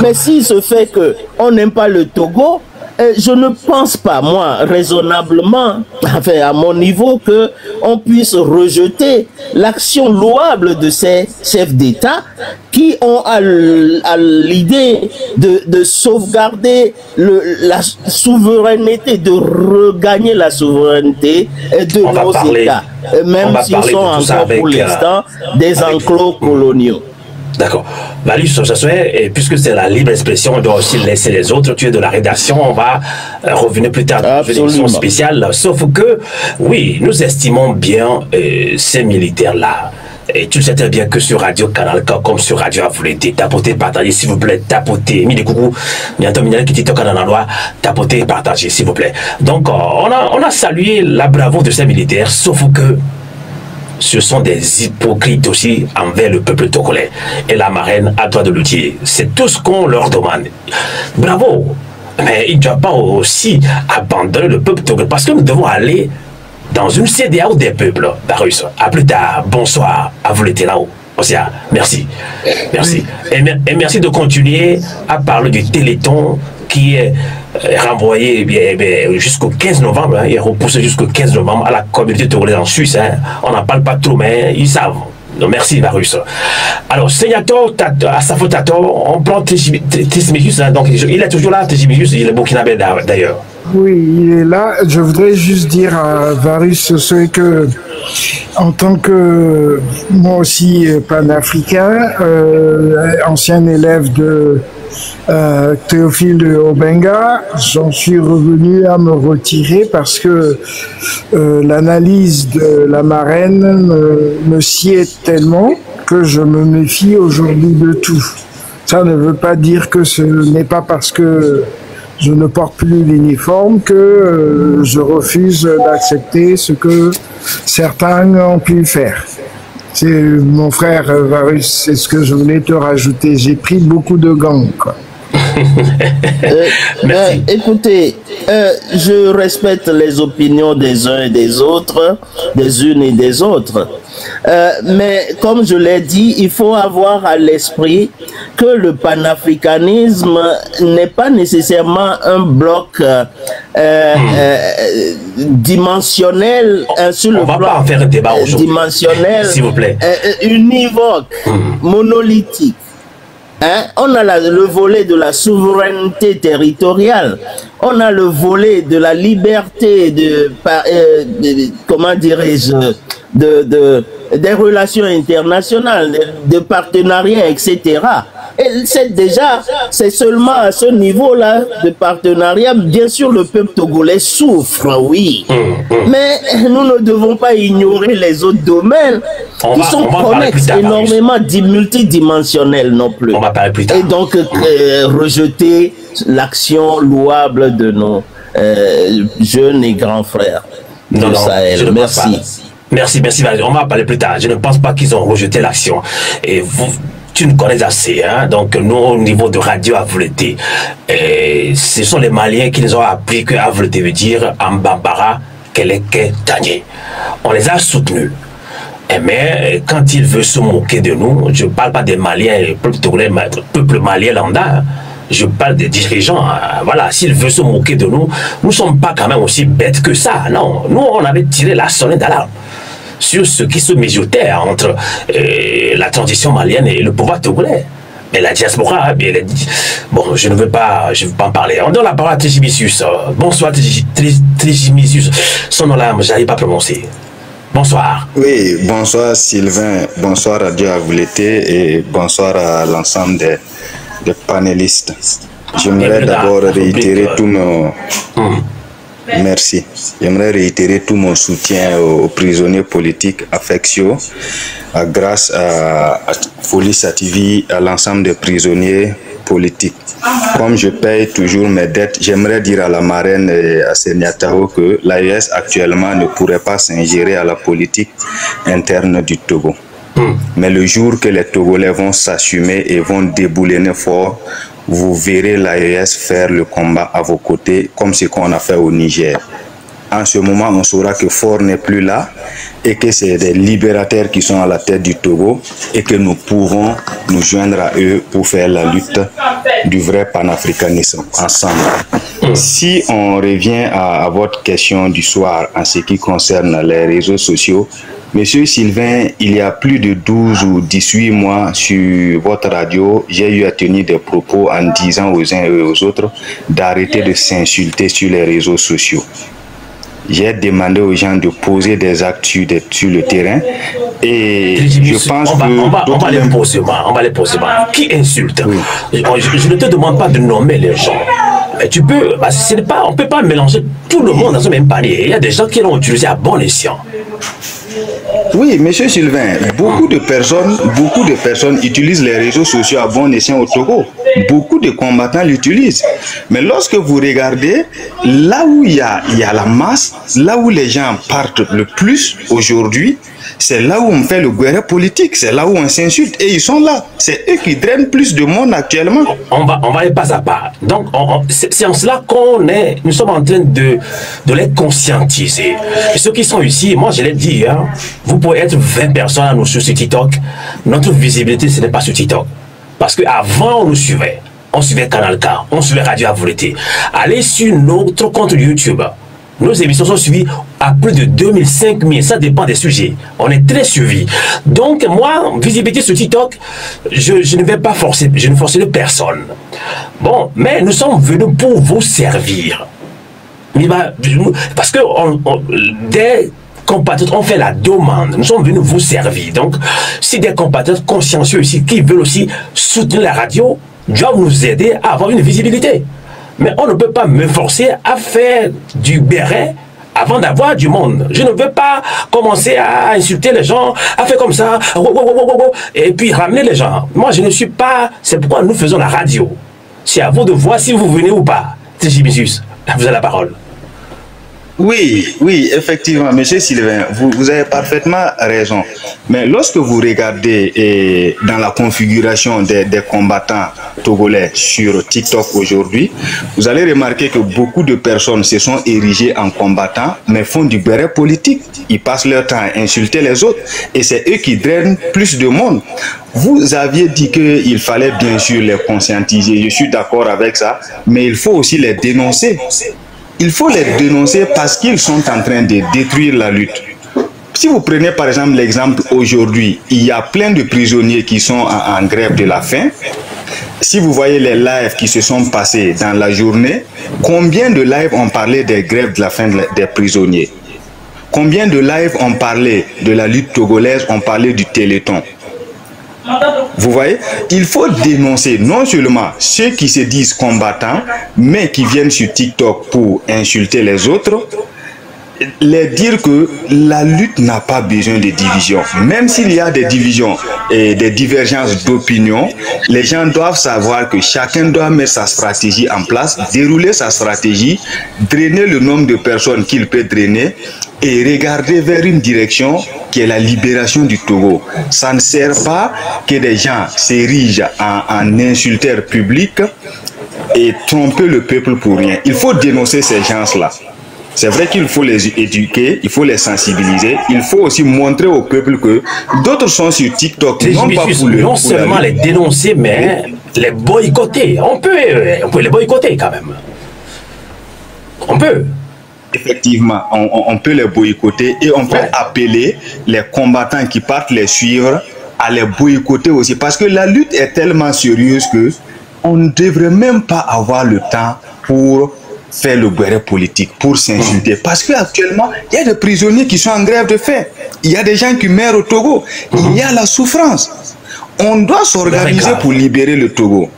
Mais s'il se fait qu'on n'aime pas le Togo, je ne pense pas, moi, raisonnablement, enfin, à mon niveau, qu'on puisse rejeter l'action louable de ces chefs d'État qui ont à l'idée de sauvegarder la souveraineté, de regagner la souveraineté de nos États, même s'ils sont encore pour l'instant des enclos coloniaux. D'accord. Valis Josué, puisque c'est la libre expression, on doit aussi laisser les autres. Tu es de la rédaction, on va revenir plus tard dans une émission spéciale. Sauf que, oui, nous estimons bien ces militaires-là. Et tu le sais très bien que sur Radio Canal, comme sur Radio Avouleté, tapotez, partagez, s'il vous plaît, tapotez, mis des coucou, bientôt, qui dit tapotez, partagez, s'il vous plaît. Donc, on a salué la bravoure de ces militaires, sauf que ce sont des hypocrites aussi envers le peuple togolais. Et la marraine a droit de le dire. C'est tout ce qu'on leur demande. Bravo. Mais il ne doit pas aussi abandonner le peuple togolais parce que nous devons aller dans une CEDEAO des peuples. Varus, à plus tard. Bonsoir. À vous l'été là-haut. Merci. Merci. Et merci de continuer à parler du Téléthon qui est renvoyé jusqu'au 15 novembre, il est repoussé jusqu'au 15 novembre à la communauté togolaise en Suisse. On n'en parle pas trop, mais ils savent. Donc, merci, Varus. Alors, Seignato, Asafo Tato, on prend Trismigius, donc il est toujours là, Trismigius, il est burkinabé d'ailleurs. Oui, il est là. Je voudrais juste dire à Varus ce que, en tant que moi aussi panafricain, ancien élève de Théophile Obenga, j'en suis revenu à me retirer parce que l'analyse de la marraine me sied tellement que je me méfie aujourd'hui de tout. Ça ne veut pas dire que ce n'est pas parce que je ne porte plus l'uniforme que je refuse d'accepter ce que certains ont pu faire. C'est mon frère Varus, c'est ce que je voulais te rajouter. J'ai pris beaucoup de gants, quoi. Écoutez, je respecte les opinions des uns et des autres, des unes et des autres. Mais comme je l'ai dit, il faut avoir à l'esprit que le panafricanisme n'est pas nécessairement un bloc dimensionnel sur le plan dimensionnel, s'il vous plaît, univoque, monolithique. On a le volet de la souveraineté territoriale, on a le volet de la liberté comment dirais-je, des relations internationales, de partenariats, etc. Et c'est seulement à ce niveau-là de partenariat, bien sûr, le peuple togolais souffre, oui. Mais nous ne devons pas ignorer les autres domaines qui sont connexes, énormément multidimensionnels non plus. On va parler plus tard. Et donc, rejeter l'action louable de nos jeunes et grands frères du Sahel. Merci. Merci, on va parler plus tard. Je ne pense pas qu'ils ont rejeté l'action. Et tu nous connais assez, hein? Donc nous, au niveau de Radio Avouleté, ce sont les Maliens qui nous ont appris que Avouleté veut dire en bambara, Keleke Tanye. On les a soutenus. Mais quand il veut se moquer de nous, je ne parle pas des Maliens, peuple malien lambda, je parle des dirigeants. Voilà, s'il veut se moquer de nous, nous ne sommes pas quand même aussi bêtes que ça. Non, nous, on avait tiré la sonnette d'alarme sur ce qui se mijotait entre la transition malienne et le pouvoir togolais. Mais la diaspora, bon, je ne veux pas en parler. On donne la parole à Trijimisius. Bonsoir Trijimisius. Son nom-là, je n'arrive pas à prononcer. Bonsoir. Oui, bonsoir Sylvain, bonsoir Radio Avouleté et bonsoir à l'ensemble des panélistes. J'aimerais d'abord réitérer tout mon... Merci. J'aimerais réitérer tout mon soutien aux prisonniers politiques affectieux grâce à Folie TV, à l'ensemble des prisonniers politiques. Comme je paye toujours mes dettes, j'aimerais dire à la marraine et à Seignato que l'AES actuellement ne pourrait pas s'ingérer à la politique interne du Togo. Mais le jour que les Togolais vont s'assumer et vont déboulonner fort, vous verrez l'AES faire le combat à vos côtés, comme ce qu'on a fait au Niger. en ce moment, on saura que Faure n'est plus là et que c'est des libérateurs qui sont à la tête du Togo et que nous pouvons nous joindre à eux pour faire la lutte du vrai panafricanisme ensemble. Si on revient à votre question du soir en ce qui concerne les réseaux sociaux, Monsieur Sylvain, il y a plus de 12 ou 18 mois sur votre radio, j'ai eu à tenir des propos en disant aux uns et aux autres d'arrêter de s'insulter sur les réseaux sociaux. J'ai demandé aux gens de poser des actes sur le terrain et je pense on va les poser. Qui insulte? Oui. Je ne te demande pas de nommer les gens. Mais tu peux, on ne peut pas mélanger tout le monde dans ce même panier. Il y a des gens qui l'ont utilisé à bon escient. Oui, monsieur Sylvain, beaucoup de personnes utilisent les réseaux sociaux à bon escient au Togo. Beaucoup de combattants l'utilisent. Mais lorsque vous regardez, là où il y a la masse, là où les gens partent le plus aujourd'hui, c'est là où on fait le guerre politique, c'est là où on s'insulte et ils sont là. C'est eux qui drainent plus de monde actuellement. On va aller pas à pas. Donc, c'est en cela nous sommes en train de les conscientiser. Et ceux qui sont ici, moi je l'ai dit, hein, vous pouvez être 20 personnes à nous suivre sur TikTok. Notre visibilité, ce n'est pas sur TikTok. Parce qu'avant, on nous suivait. On suivait Canal K, on suivait Radio Avouleté. Allez sur notre compte YouTube. Nos émissions sont suivies à plus de 2000, 5000, ça dépend des sujets. On est très suivis. Donc, moi, visibilité sur TikTok, je ne vais pas forcer, je ne forcerai personne. Bon, mais nous sommes venus pour vous servir. Parce que des compatriotes ont fait la demande. Nous sommes venus vous servir. Donc, si des compatriotes consciencieux ici qui veulent aussi soutenir la radio, doivent nous aider à avoir une visibilité. Mais on ne peut pas me forcer à faire du béret avant d'avoir du monde. Je ne veux pas commencer à insulter les gens, à faire comme ça, et puis ramener les gens. Moi, je ne suis pas... C'est pourquoi nous faisons la radio. C'est à vous de voir si vous venez ou pas. Tégibisius, vous avez la parole. Oui, effectivement, monsieur Sylvain, vous avez parfaitement raison. Mais lorsque vous regardez dans la configuration des combattants togolais sur TikTok aujourd'hui, vous allez remarquer que beaucoup de personnes se sont érigées en combattants, mais font du béret politique. Ils passent leur temps à insulter les autres et c'est eux qui drainent plus de monde. Vous aviez dit qu'il fallait bien sûr les conscientiser, je suis d'accord avec ça, mais il faut aussi les dénoncer. Il faut les dénoncer parce qu'ils sont en train de détruire la lutte. Si vous prenez par exemple l'exemple aujourd'hui, il y a plein de prisonniers qui sont en grève de la faim. Si vous voyez les lives qui se sont passés dans la journée, combien de lives ont parlé des grèves de la faim des prisonniers? Combien de lives ont parlé de la lutte togolaise, ont parlé du Téléthon? Vous voyez, il faut dénoncer non seulement ceux qui se disent combattants, mais qui viennent sur TikTok pour insulter les autres, les dire que la lutte n'a pas besoin de divisions. Même s'il y a des divisions et des divergences d'opinion, les gens doivent savoir que chacun doit mettre sa stratégie en place, dérouler sa stratégie, drainer le nombre de personnes qu'il peut drainer et regarder vers une direction qui est la libération du Togo. Ça ne sert pas que des gens s'érigent en insulteurs publics et tromper le peuple pour rien. Il faut dénoncer ces gens-là. C'est vrai qu'il faut les éduquer, il faut les sensibiliser, il faut aussi montrer au peuple que d'autres sont sur TikTok, non seulement les dénoncer, mais les boycotter. On peut les boycotter quand même. On peut. Effectivement, on peut les boycotter et on peut appeler les combattants qui partent les suivre à les boycotter aussi. Parce que la lutte est tellement sérieuse que on ne devrait même pas avoir le temps pour faire le guerre politique, pour s'insulter. Parce qu'actuellement, il y a des prisonniers qui sont en grève de faim. Il y a des gens qui meurent au Togo. Il y a la souffrance. On doit s'organiser pour libérer le Togo.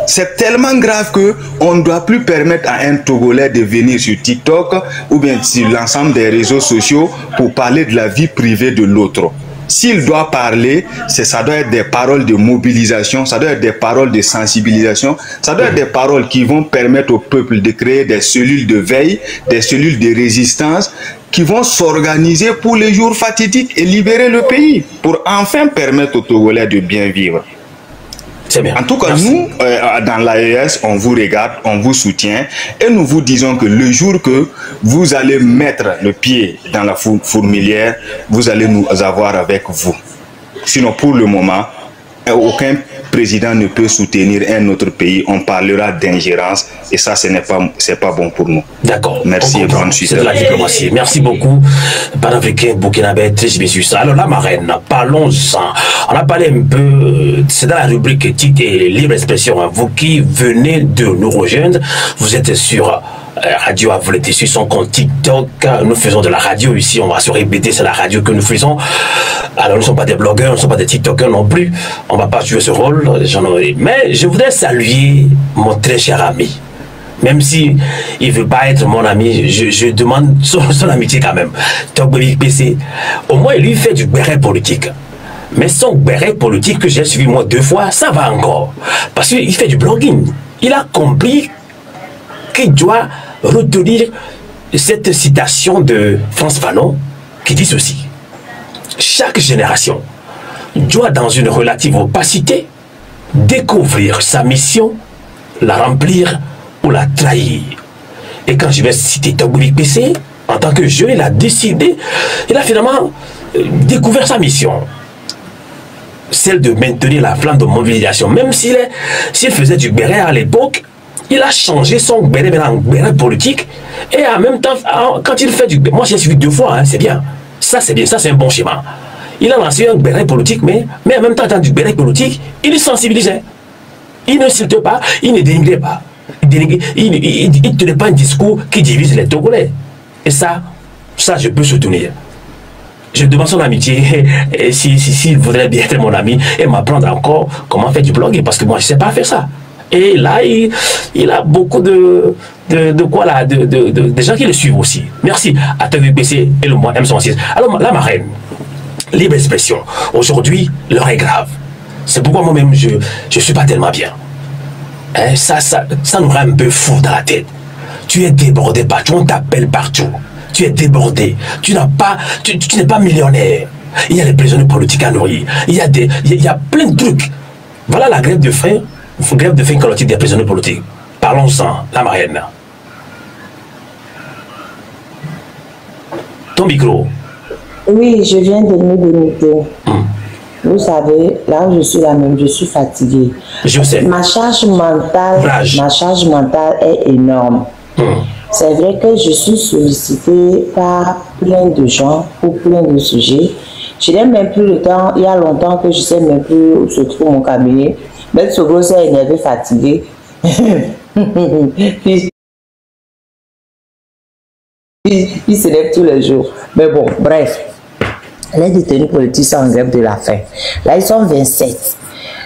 C'est tellement grave qu'on ne doit plus permettre à un Togolais de venir sur TikTok ou bien sur l'ensemble des réseaux sociaux pour parler de la vie privée de l'autre. S'il doit parler, ça doit être des paroles de mobilisation, ça doit être des paroles de sensibilisation, ça doit être des paroles qui vont permettre au peuple de créer des cellules de veille, des cellules de résistance qui vont s'organiser pour les jours fatidiques et libérer le pays, pour enfin permettre aux Togolais de bien vivre. C'est bien. En tout cas, merci. nous, dans l'AES, on vous regarde, on vous soutient et nous vous disons que le jour que vous allez mettre le pied dans la fourmilière, vous allez nous avoir avec vous. Sinon, pour le moment, aucun président ne peut soutenir un autre pays. On parlera d'ingérence et ça, ce n'est pas bon pour nous. D'accord. Merci et bonne suite. C'est de la diplomatie. Merci beaucoup. Panafricain, Burkinabé, très bien ça. Alors, la marraine, parlons-en. On a parlé un peu, c'est dans la rubrique éthique et libre expression. Hein. Vous qui venez de nous rejoindre, vous êtes sur Radio Avouleté, sur son compte TikTok. Nous faisons de la radio ici, on va se répéter, c'est la radio que nous faisons. Alors, nous ne sommes pas des blogueurs, nous ne sommes pas des TikTokers non plus. On ne va pas jouer ce rôle. Mais je voudrais saluer mon très cher ami. Même si il ne veut pas être mon ami, je demande son amitié quand même. Togbébi PC, au moins il lui fait du béret politique. Mais son béret politique que j'ai suivi moi 2 fois, ça va encore. Parce qu'il fait du blogging. Il a compris qu'il doit retenir cette citation de France Fanon qui dit ceci. Chaque génération doit, dans une relative opacité, découvrir sa mission, la remplir ou la trahir. Et quand je vais citer Togbébi PC, en tant que jeune, il a décidé, il a finalement découvert sa mission. Celle de maintenir la flamme de mobilisation. Même s'il faisait du béret à l'époque, il a changé son béret en béret politique. Et en même temps, quand il fait du béret, moi j'ai suivi 2 fois, hein, c'est bien. Ça c'est bien, ça c'est un bon schéma. Il a lancé un béret politique, mais en même temps, dans du béret politique, il sensibilisait. Il ne citait pas, il ne dénigrait pas. Il ne tenait pas un discours qui divise les Togolais. Et ça je peux soutenir. Je demande son amitié, et s'il voudrait bien être mon ami et m'apprendre encore comment faire du blogging, parce que moi je ne sais pas faire ça. Et là, il a beaucoup de gens qui le suivent aussi. Merci à TVPC et le mois M106. Alors, la marraine, libre expression. Aujourd'hui, l'heure est grave. C'est pourquoi moi-même, je ne suis pas tellement bien. Hein, ça nous rend un peu fou dans la tête. Tu es débordé partout, on t'appelle partout. Tu es débordé. Tu n'es pas millionnaire. Il y a les prisonniers politiques à nourrir. Il y a plein de trucs. Voilà la grève de faim. Grève de faim colotique des prisonniers politiques. Parlons-en, la marraine. Ton micro. Oui, je viens de me démuter. Vous savez, là où je suis là même, je suis fatiguée. Je sais. Ma charge mentale est énorme. C'est vrai que je suis sollicitée par plein de gens pour plein de sujets. Je n'ai même plus le temps. Il y a longtemps que je ne sais même plus où se trouve mon cabinet. Mais ce gros s'est énervé, fatigué. Il se lève tous les jours. Mais bon, bref. Les détenus politiques sont en grève de la faim. Là, ils sont 27.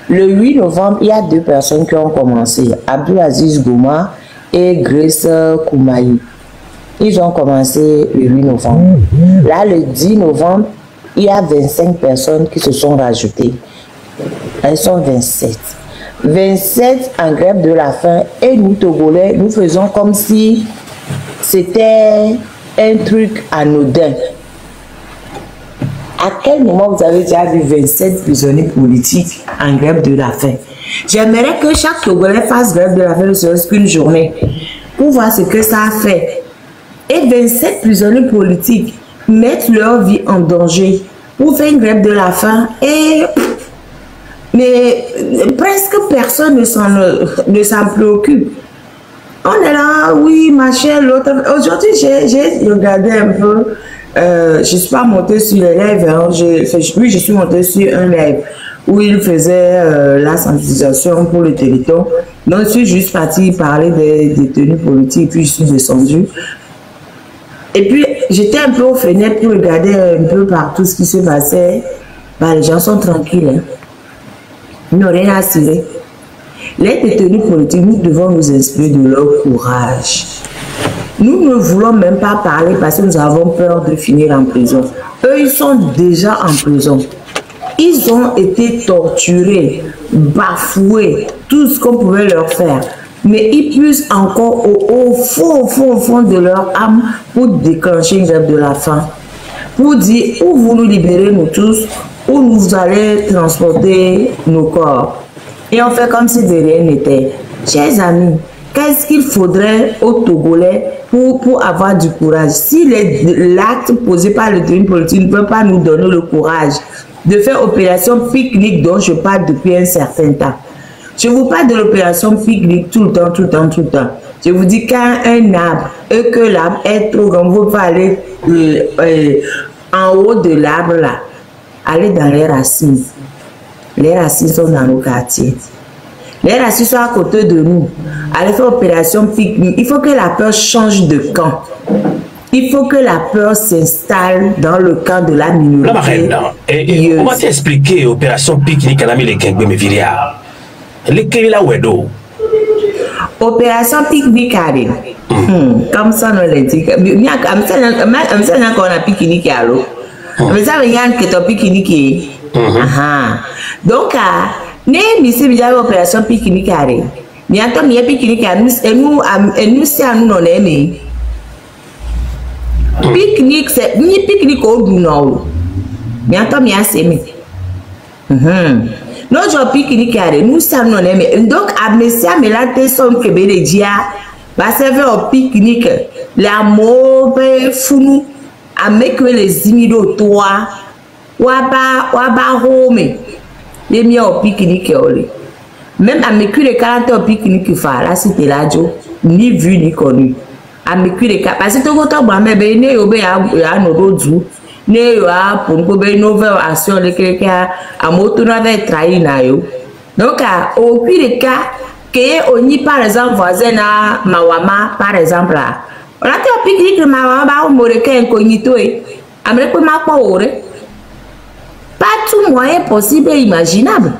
Le 8 novembre, il y a 2 personnes qui ont commencé. Abdulaziz Gouma et Grace Koumaï. Ils ont commencé le 8 novembre. Là, le 10 novembre, il y a 25 personnes qui se sont rajoutées. Elles sont 27. 27 en grève de la faim. Et nous, Togolais, nous faisons comme si c'était un truc anodin. À quel moment vous avez déjà vu 27 prisonniers politiques en grève de la faim? J'aimerais que chaque Togolais fasse grève de la faim ne serait-ce qu'une journée pour voir ce que ça a fait. Et 27 prisonniers politiques mettent leur vie en danger pour faire une grève de la faim mais presque personne ne s'en préoccupe. On est là, oui, ma chère, l'autre. Aujourd'hui, j'ai regardé un peu. Je ne suis pas montée sur les lives. Hein. Oui, je suis montée sur un live où il faisait la sensibilisation pour le Téléthon. Donc, je suis juste partie parler des détenus politiques, puis je suis descendue. Et puis, j'étais un peu aux fenêtres pour regarder un peu partout ce qui se passait. Bah, les gens sont tranquilles. Hein. Ils n'ont rien à cirer. Les détenus politiques, nous devons nous inspirer de leur courage. Nous ne voulons même pas parler parce que nous avons peur de finir en prison. Eux, ils sont déjà en prison. Ils ont été torturés, bafoués, tout ce qu'on pouvait leur faire. Mais ils puissent encore au fond de leur âme pour déclencher une grève de la faim. Pour dire, ou vous nous libérez nous tous, ou nous allez transporter nos corps. Et on fait comme si de rien n'était. Chers amis, qu'est-ce qu'il faudrait aux Togolais pour avoir du courage? Si l'acte posé par le régime politique ne peut pas nous donner le courage de faire opération pique-nique dont je parle depuis un certain temps. Je vous parle de l'opération pique-nique tout le temps. Je vous dis quand un arbre, et que l'arbre est trop grand, vous pouvez aller en haut de l'arbre là, aller dans les racines. Les racines sont dans nos quartiers. Les racines sont à côté de nous. Allez faire opération pique-nique. Il faut que la peur change de camp. Il faut que la peur s'installe dans le camp de la minorité. La marraine, on va t'expliquer l'opération pique-nique à la mille et mais viria. Les clés là où est d'eau. Opération pique-nique arrive. Comme ça, on l'a dit. Je qu'on a pique-nique à l'eau. Mais ça veut dire que tu as pique-nique. Donc, nous avons opération pique-nique arrive. Mais attends, il y a pique-nique à nous, et nous, c'est à nous, on aime. Pique-nique, c'est ni pique-nique au Dunao. Mais attends, il y a sémé. Nous avons pique-nique à nous, ça nous, on aime. Donc, à Messia, mais là, t'es son Québec, dia, va servir au pique-nique. La mauvaise founou, à mettre les imidos, toi, waba home. Les miens au pique-nique, même à mes culs de 40 au pique-nique, là, c'était là, ni vu ni connu. À mes culs de 40, parce que tout le temps, mais ben, ne yobe à nos rodzou, ne yoa pour nous be nouvelle action de quelqu'un à moto n'avait trahi na yo. Donc, au culs de cas, que on y par exemple voisin à Mawama, par exemple là, on a fait un pique-nique de Mawama, on m'aurait qu'un incognito et Amérique m'a pas oré. Pas tout moyen possible et imaginable.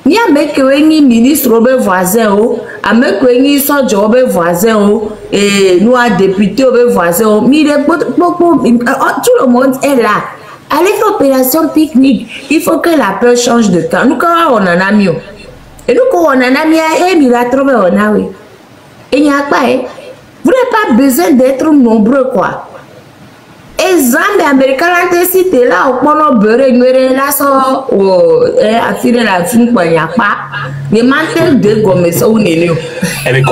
Ni avec un ministre au voisin, avec un job voisin, et nous un député au voisin, mais tout le monde est là. Allez faire opération pique-nique. Il faut que la peur change de camp. Nous, quand on en a mieux. Et nous, quand on en a mieux, il a trouvé on a oui. Et il n'y a pas, vous n'avez pas besoin d'être nombreux, quoi. Exemple américain là cité là au point beurre là ça à tirer la fin quoi y a pas mais mantel de gomme ça on est eh bien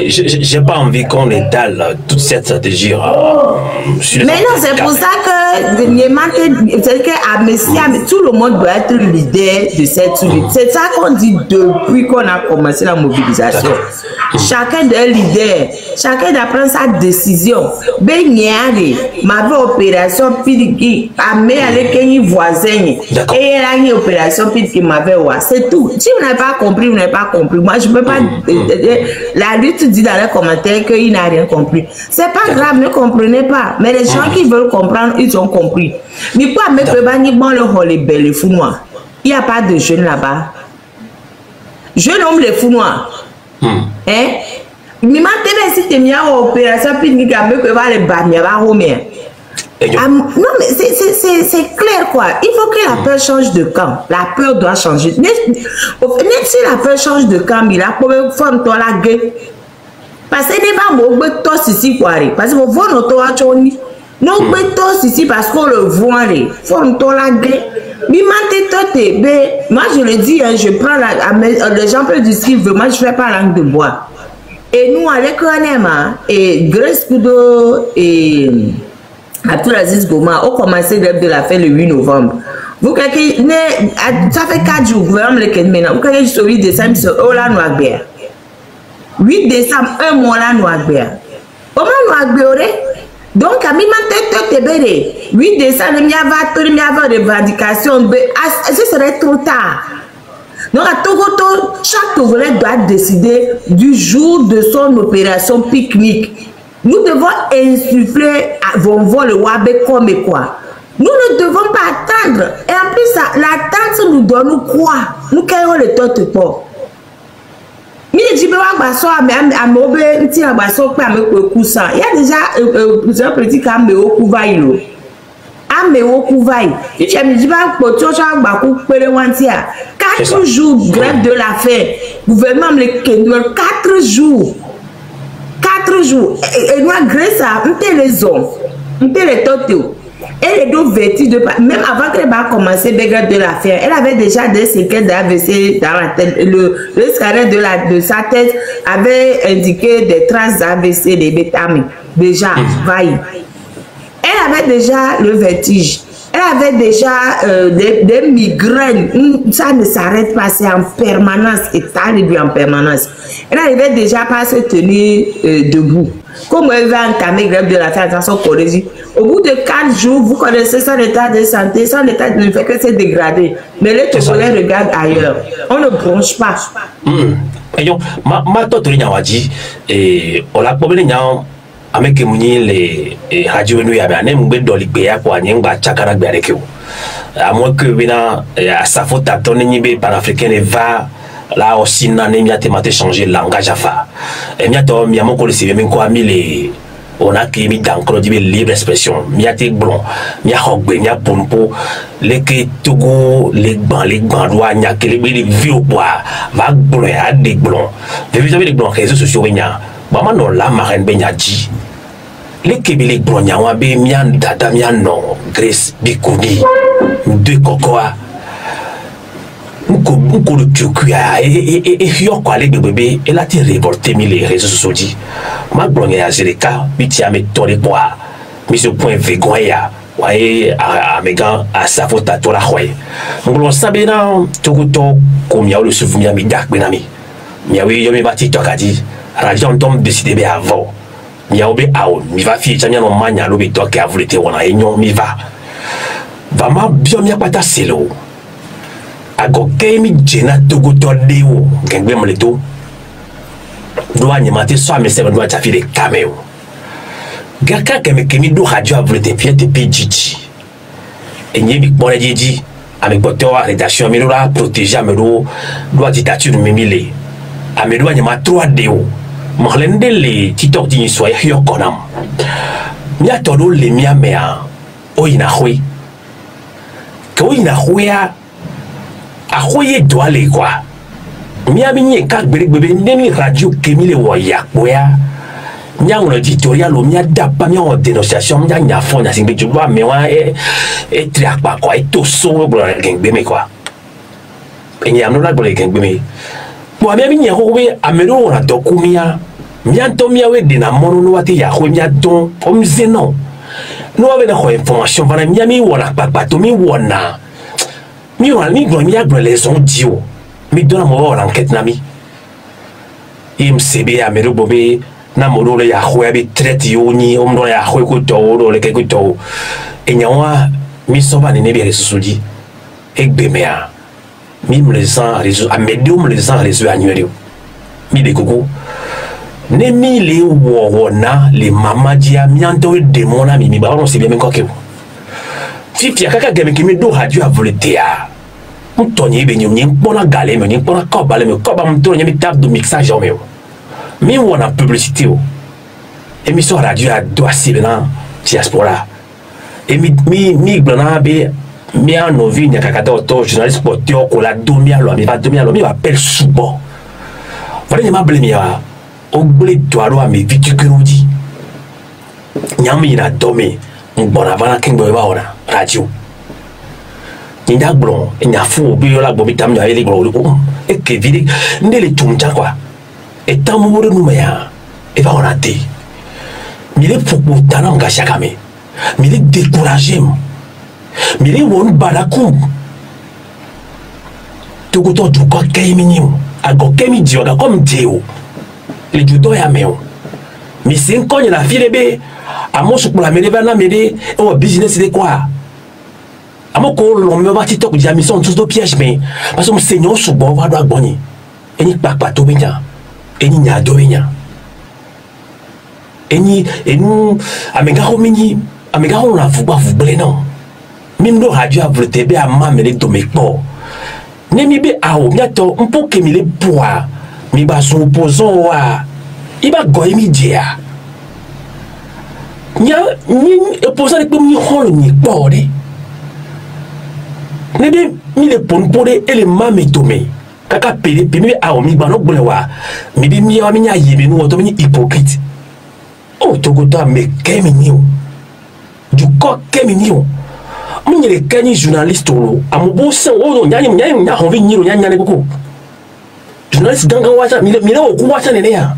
j'ai pas envie qu'on étale toute cette stratégie mais non c'est pour ça que c'est que à Messia tout le monde doit être leader de cette lutte. C'est ça qu'on dit depuis qu'on a commencé la mobilisation. Chacun est leader, chacun doit prendre sa décision. Ben niari ma opération pique à mettre avec un voisin et là une opération pique m'avait c'est tout. Si vous n'avez pas compris, vous n'avez pas compris. Moi je peux pas la lutte dit dans les commentaires qu'il n'a rien compris. C'est pas grave, ne comprenez pas. Mais les gens qui veulent comprendre, ils ont compris. Mais pas mettre le bani bon le rôle belle fou noir. Il n'y a pas de jeunes là-bas. Jeune homme les fous noirs. Hein? Mais maintenant si tu mis en opération pique avec que va les bannir va romer. Non mais c'est clair quoi. Il faut que la peur change de camp. La peur doit changer. Même si la peur change de camp, il a pour forme toi la gueule. Parce que n'est pas bon betos ici quoi. Parce que vous voyez notre achoni. Non betos ici parce qu'on le voit les. Forme toi la gueule. Moi je le dis, hein, je prends les gens peuvent dire ce qu'ils veulent. Moi je fais pas langue de bois. Et nous à l'école et Grace Kudo et Abdulaziz Goma ont commencé de la fête le 8 novembre. Vous quelqu'un ça fait 4 jours, vous voyez le maintenant. Vous quelqu'un sur 8 décembre, oh la noix bière. 8 décembre, un mois la noix bière. Comment noix bière? Donc, à mi tête 8 décembre, il y a des revendications. Ce serait trop tard. Donc, à Togoto, chaque Togolais doit décider du jour de son opération pique-nique. Nous devons insuffler à Vonvo le Wabé comme et quoi. Nous ne devons pas attendre. Et en plus, l'attente nous donne quoi? Nous créons le tot pas. Mais je dis il y a déjà plusieurs petits camés au couvaille. Au couvaille. Je dis pas pour tout ça, 4 jours grève de la faim. Gouvernement le 4 jours. 4 jours. Et nous, grâce à les hommes, les totos. Elle est donc vêtue de... Même avant qu'elle va commencer de la faire, elle avait déjà des séquelles d'AVC dans la tête. Le scanner de sa tête avait indiqué des traces d'AVC, des bêta-amines. Déjà, vaille. Elle avait déjà le vertige. Elle avait déjà des migraines. Ça ne s'arrête pas, c'est en permanence. Et ça lui en permanence. Elle n'arrivait déjà pas à se tenir debout. Comme elle va entamer grève de la faim dans son collège, au bout de 4 jours, vous connaissez son état de santé, son état ne fait que se dégrader. Mais les Togolais regardent ailleurs. On ne bronche pas. Ma tante dit, et on l'a probablement avec les radios nous y avait un même dans les pays pour aller en bas chakara avec eux. À moins que vena à sa faute à ton ennemi panafricain va là aussi n'année mia thématique changer langage à faire. Et mia to mia mon collègue c'est même quoi les on a qui mis dans le libre expression mia te blond mia hogbe mia pompo les que Togo les bandois nya que les vieux bois va blond à des blonds. Vous avez les blonds réseaux sociaux nya maman non la marraine benya dit les kebele blonds nya wa be mia dada mia non Grace Bikouni de cocoa beaucoup de tucuya et yo quoi les bébés et là tu révolté les réseaux sociaux dit ma blonde ya zereka biti a mettre les bois mis au point végoya ouais à mégan à sa faute à toi la khoy ngolo sabena tokuto comme ya le souvenir mi dak benami mi awi yo mi bati to kadi rajon tom décider be avant mi aobe awo mi va fi tanya no manya lo be to ka voulait wona enyo mi va ma bien mi apata selo ago kemi jena Togo to deo gengbe moleto doa nyamate so amese doa tafile cameo gaka kemi do radio a voulu te piete pijiji enye bi pole jiji avec boto rédaction melora protéger amelo doa dictature memile amelo nyama 3 deo morlende le TikTok di so yo konam mi atolo le mi amea o ina khoi ko ina khoya a khoye doale quoi mi abinye ka bebe nemi radio kemile wo ya boya nyang editorial o mi adapa mi en dénonciation mi nya fond na singbe juba me wa e triak pa quoi to so bro gengbe me quoi enye amno la bro gengbe me bo mi abinye ho we amero na dokumia mi anto mi awe de na mono no wati ya ho mi adon o mi zeno no ave na ho information bana mi ami wona papa to mi wona mi les ont dit mi donne mo l'enquête nami imcb amero bobe na modolo ya khoya bi traite yoni omdo ya khoy ko to le ke ko to enyawa mi soba ne bi resudi egbe mea mi me les en réseau a medium les en réseau annuel mi de koko ne mi le wona le mamadia mi anto de mona mi ba on sait bien quoi que Fifi kaka game qui me do radio a volé à Tony ben yon pona galé mais yon pona kobale mais koba mto yon table de mixage mais mais on a publicité émission radio a doit sibena diaspora et mi blana be mi a novi nya kakata auto journaliste porteur ko la domia lo mi va appelle soubo voilà ni ma blemia o blé doiro a mi viticulodi nyami na domi mbona bana kengbo ba ora radio Inda blon, ina fou, biola, bobitam, ya ele gros, et que vide, n'ele tumja quoi. Et tant mouru nous mea, et va on a dit. Mille pour talent gachakame, mille découragé, mille won balakou. Togoto du quoi kaiminim, a go kemi dioga comme Dieu. Les judo ya meo. Mais c'est un cogne la fille bé, à mon pour la mêlée, na mêlée, et au business de quoi. Amoko l'on me va TikTok dia mission tous de piège mais parce que mon seigneur sous bon va doit boni eni papa to benya eni nya do benya eni amega homini amega on la vous blé non même no radio a voté be ama me le domekpo ne mi be a o biato un peu que mi le poa mi ba son opposant wa iba goy mi dia nya ni opposant le mi hol ni pore Nebe mi le ponpore et le mame tomé. Kaka pere peme a omi bano bolewa. Mi bi mi a mi nya yebe no to mi hypocrite. Oh Togo to me kemi niu. du corps kéminio. Mon les cani journaliste à mon beau sang, oh non, y'a envie de y'a beaucoup. Journaliste dans un wacha, mais au wacha n'est rien.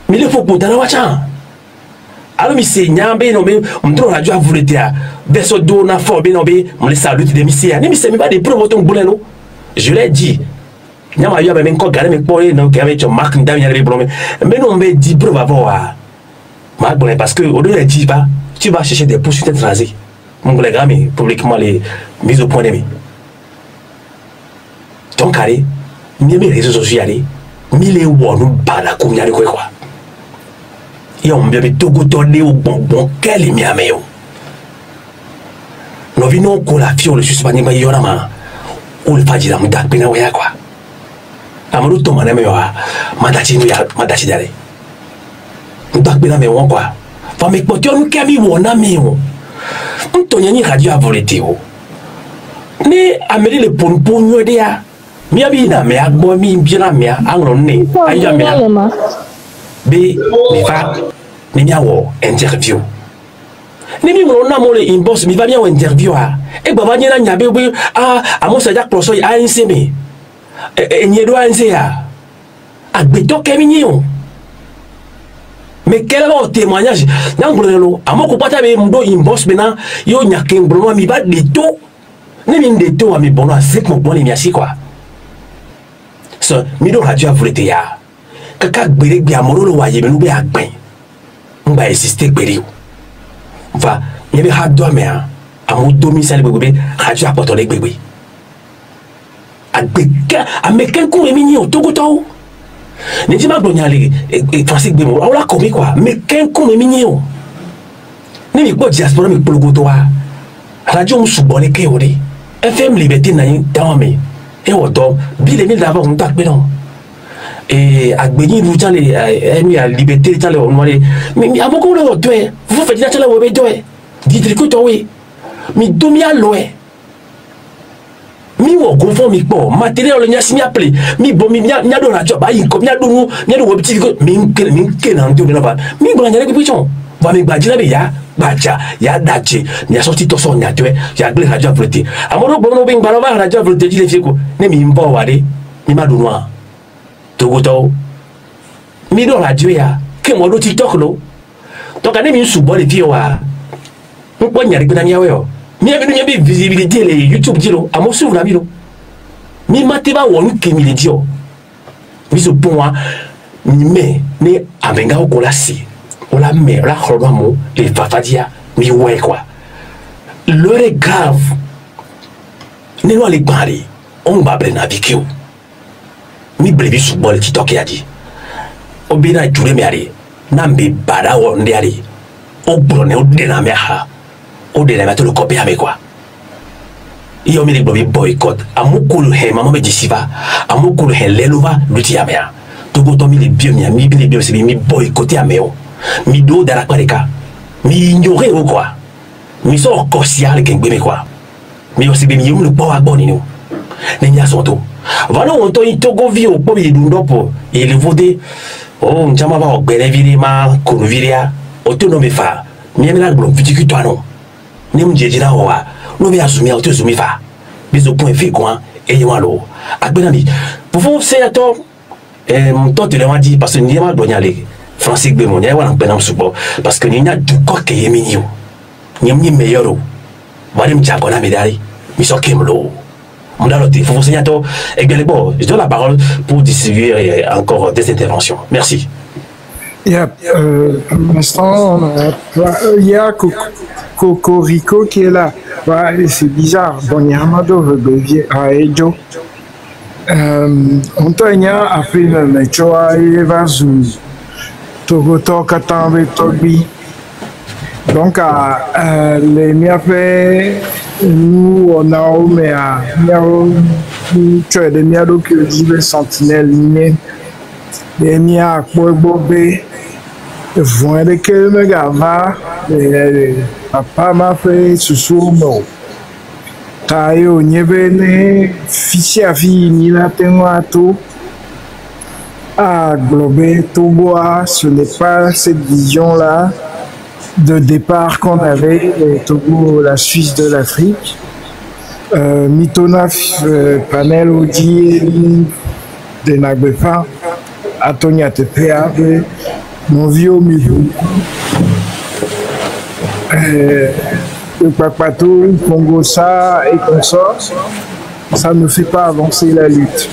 Mais il faut pour dans la wacha. Alors, c'est Nyambe, on me trouve la joie à vous le dire. Besso d'ona fort, bien obé, on les salue de missia. Ne me sait pas des preuves ton boulot. Je l'ai dit. Nyama yo même encore garder mes poils, non, qui avait marque d'un y'a les blomés. Mais non, mais 10 preuves à voir. Marc Bonnet, parce que au-delà de 10 pas, tu vas chercher des poursuites tracées. Mon collègue a mis publiquement les mises au point d'aimé. Donc, allez, mes réseaux sociaux, allez, mille et nous bala comme y'a de quoi. Et on me dit Togo tourné au bonbon, quel est mi ameo. Nous venons qu'on la fiole, je suis pas ni ma yonama. Ou le fadji la moudak pena wea quoi. Amadou Thomas n'a pas mandachi nous ya mandachi d'aller. Moudak pena me won quoi. Fa me potion nous kami wona meo. Mtonya ni radio à volonté o. Ne ameli le ponpon yo de ya. Mi abi na me agbo mi bien me anglo ne. Aya me. Be mi fa ni miawo interview. Ni mi mo na mo le inbox mi va bien interview a. E baba ni na nyabe be a mo sa jak proso a nseme. Nyedo a nse a. Agbeto kemi ni o. Mais quel est le témoignage? N'angolo, à mon copain avait mon dos inbox maintenant, yo n'y a qu'un brouillard mi va de tout. Ne m'in de tout à mi bon à c'est mon bon les miasi quoi. Ce mi do radio a voulu te ya. Kaka gbere bi amoro lo wa ye menu be agben. On va insister gbere o. Va, y avait ha do me a. Amo domicile bebe radio a porter les bébé. Agbeka, ameken ko emi ni o Togo to. Ne dis pas que les Français de on l'a commis quoi, mais qu'un con est mignon. Ne dis pas diaspora mais pour le goût radio on soubonne que on est. FM liberté n'a rien dans mais et on dort. Bill Emile d'abord on tape non. Et à Béni vous tient les amis à liberté tient les on mais à beaucoup le doigt. Vous faites la télé au doigt. Dites que toi oui. Mais domia loin. Mi wo confond mi po matériel le nyasi mi appelé mi bon mi nya do na job ayi ko nya do nu nya do wobiti ko mi ke na ndo na ba mi gba nya le pichon ba mi gba jina be ya gbaja ya daje nya sorti to so nya twe ya gbe radio volonté amoro bo no be ngba ba radio volonté ji le fi ko ne mi mbo wade mi ma do nu a Togo to mi do radio ya ke mo do TikTok lo to ka ne mi subo le fi wa npo nya le gbe na mi awe o. Mi a une visibilité les YouTube dilo à mon souvenir bilo. Mi mateba wonu kemi le dio. Mi so bon wa mi me ne abenga ko la si. On la me la khorba mo les fafadia mi ouais quoi. L'heure est grave. Ne lo les bari on va prendre avec eux. Mi blebi sou bol TikTok ya di. Obina jure mi ari. Nambe bada wonde ari. O brone o de na me ha. Au delà de le copier avec quoi. Il y a mis les boycott. À mon coup, le maman me dit si va. À mon coup, le l'élova, le tiamea. Tout le temps, il est bien, mi bien, c'est mi boycotter à méo. Mi do dans la pareka. Mi ignorer ou quoi. Mi so corsial et qu'un quoi. Mi aussi bien, le power bonino. N'enya son tout. Voilà, on t'a eu Togo vie au premier d'Undopo. Et le vaudé. Oh, on j'ama va au bénévirima, conviria. Autonome fa. Mi aime la blonde, petit toi non. Ne mjejina wa no be asumi a otuzumi fa bizo point fi kwa eyi lo agbenami pouvons sénateur ton te le dit parce que ni ma donya le Francis Gbemo nya wa na subo parce que ni nya du ko ke yemi yo ni meilleur wali mjako na medali mi so kemlo mondalo te pouvons sénateur également je donne la parole pour distribuer encore des interventions merci. L'instant, il y a Cocorico qui est là. C'est bizarre. Bon, Yamado veut à Ejo. On t'a appris le Mechoa et Vazu. Togoto Katambe Tobi. Donc, les miafés, nous, on a eu, mais à tu as des miados qui disent sentinelle lignée. Les mias, Bobé. Voin de quel me gava, papa m'a fait ce sourd. Tayo nyebene, fils à fille, ni la témoato. À Globé, Togoa, ce n'est pas cette vision-là de départ qu'on avait, le Togo, la Suisse de l'Afrique. Mitona panel Odi de Nagbefa, Atonia Tepeabe, mon vieux Mibu. Le Papato, Congossa et consorts, ça ne fait pas avancer la lutte.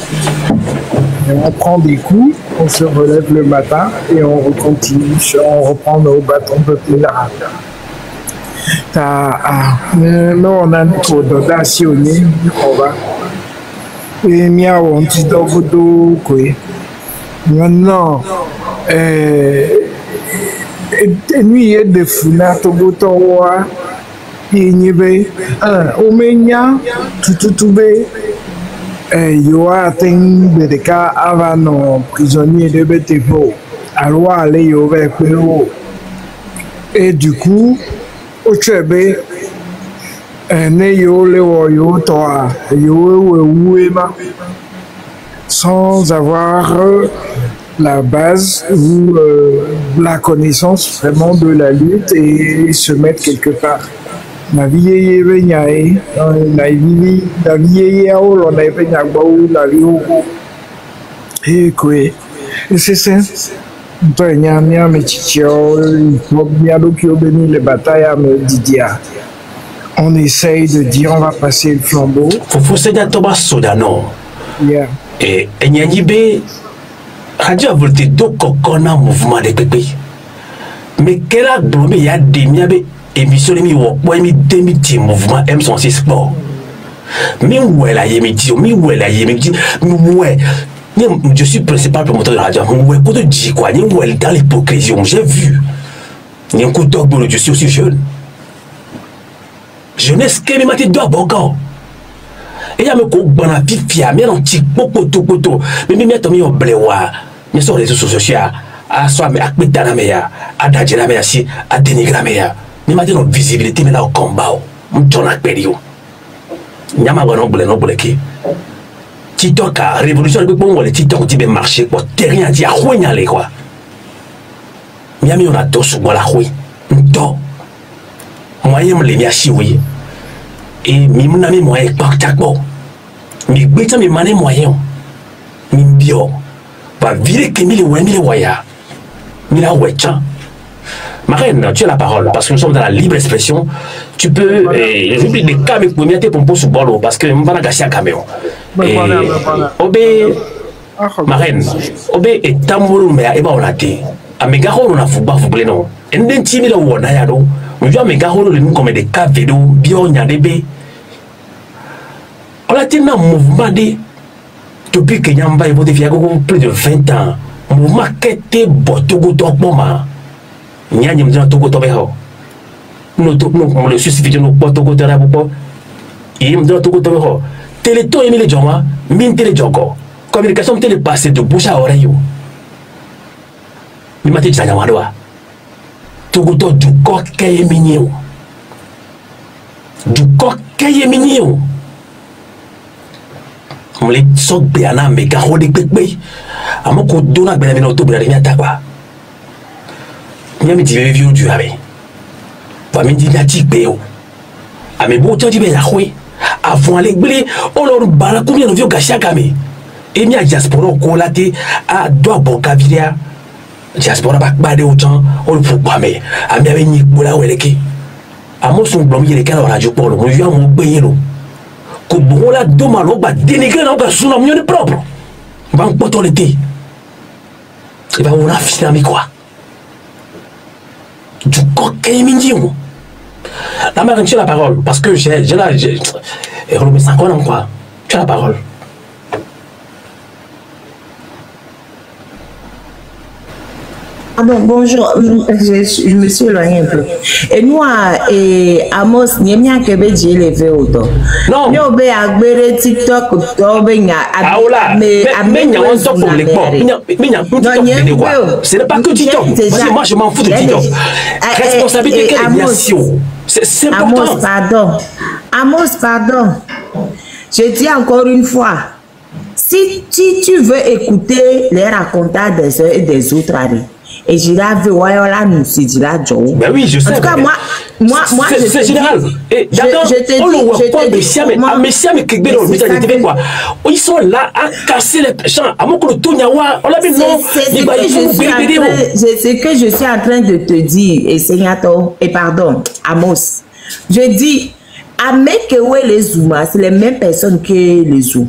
Et on prend des coups, on se relève le matin et on continue, on reprend nos bâtons de pèlerin. Non, on a trop d'audationné, on va. Et miaou, on dit d'ogodo, quoi. Maintenant, nuit de funa, togotowa, inyebe, omenya, tututube, yoa ten bedeka avano, prisonnier de Betefo, alwa ale yove kwero. Et du coup, au Tchébé, ne yo le yo toa, yo sans avoir la base ou la connaissance vraiment de la lutte et se mettre quelque part. La vie est venue, la vie est on a venu à Baou, la vie et quoi. Et c'est ça. On essaye de dire on va passer le flambeau. Faut Seigneur Thomas Sodano. Yeah. Et Nyanibe, Radio a volté deux cocons mouvement de pépé. Mais quel a blomé il y a des miabe émissions de mi demi mouvement M106 sport. Mais où est la yémiti? Mais où est la yémiti? Ouais. Je suis principal promoteur de la radio. Où est dit quoi? Où est dans l'hypocrisie? J'ai vu. Je suis aussi jeune. Jeunesse qui m'a dit deux bons. Et il y a me coupe bon appétit fier, mais un petit poto. Mais me mettre mi au bléwa. Mais sur les réseaux sociaux, à soi mais à pétana meya, à dajena meya si, à dénigrer meya. Mais m'a dit non visibilité mais là au combat. On tourne à pério. Nyama bon non bleki. TikTok a révolution le bon le TikTok dit ben marché quoi. Terrain dit à roignaler quoi. Miami on a dos sur la rue. Ndo. Moyen me les miachi oui. Et mi mon ami moyen pas takbo. Mi gbeta mi mané moyen. Mi bio. Va virer que mille waya. Mi la wecha. Marraine, tu as la parole parce que nous sommes dans la libre expression. Tu peux république des cas mais pour miater pour poser bolo parce que on va la gâcher à caméo. Et obé Marraine, obé et tamolo mais et ba on a dit. A megaro on a football non. Etnden timi la wona ya do. On voit megaro le nous comme des cas vidéo bio nyadebe. On a tenu un mouvement depuis que Nyamba est voté plus de 20 ans. Mouvement qui était Togo Tokmoma. Nyanya me dit Togo Tobého. Nous le suffit de nous Togo Terabopo. Il me dit Togo Tobého. Téléton Emile Joma, mine téléjogo. Communication télépassée de bouche à oreille. Il m'a dit Zanyamadwa. Togo to du coq qui est mignon. Du coq qui est mignon. On les sort bien à mes gars, on les pépé. À mon coup, donne à bien à l'auto, bien à quoi. Il me dit, vieux du rame. Va me dire, n'a-t-il pas. À mes beaux temps, tu vas la jouer. Avant les blés, on leur balade combien de vieux gâchis à camé. Et bien, diaspora, on collate à doigt bon caviria. Diaspora, bakbade autant, on le faut pas, mais à mes amis, boula ou eleki. À mon son blomé, les canaux radio pour le revue à mon bélo. Que bon là demain on va dénigrer notre souverain propre. Va en porter l'été. Et va on a fini quoi. Du coquin mignon. La mère tu as la parole parce que j'ai là et remet ça quoi. Tu as la parole. Ah bon, bonjour, je me suis éloigné un peu. Et nous, Amos, n'y a rien que j'ai levé autant. Non. Nous avons agbéré TikTok, ce n'est pas que TikTok. Moi, je m'en fous de TikTok. Responsabilité, quelle émission. C'est important. Amos, pardon. Je dis encore une fois. Si tu veux écouter les racontars des uns et des autres, Et je l'avais, ouais, là, nous, c'est dit là, Joe. Ben oui, je sais. En tout cas, moi, c'est général. Et d'accord, on le voit pas, Messia, mais quoi. Ils sont là à casser les champs. À mon coup, on l'a vu, non. C'est ce que je suis en train de te dire, et Seignato, et pardon, Amos. Je dis, à Mekewe les Zouma, c'est les mêmes personnes que les Zou.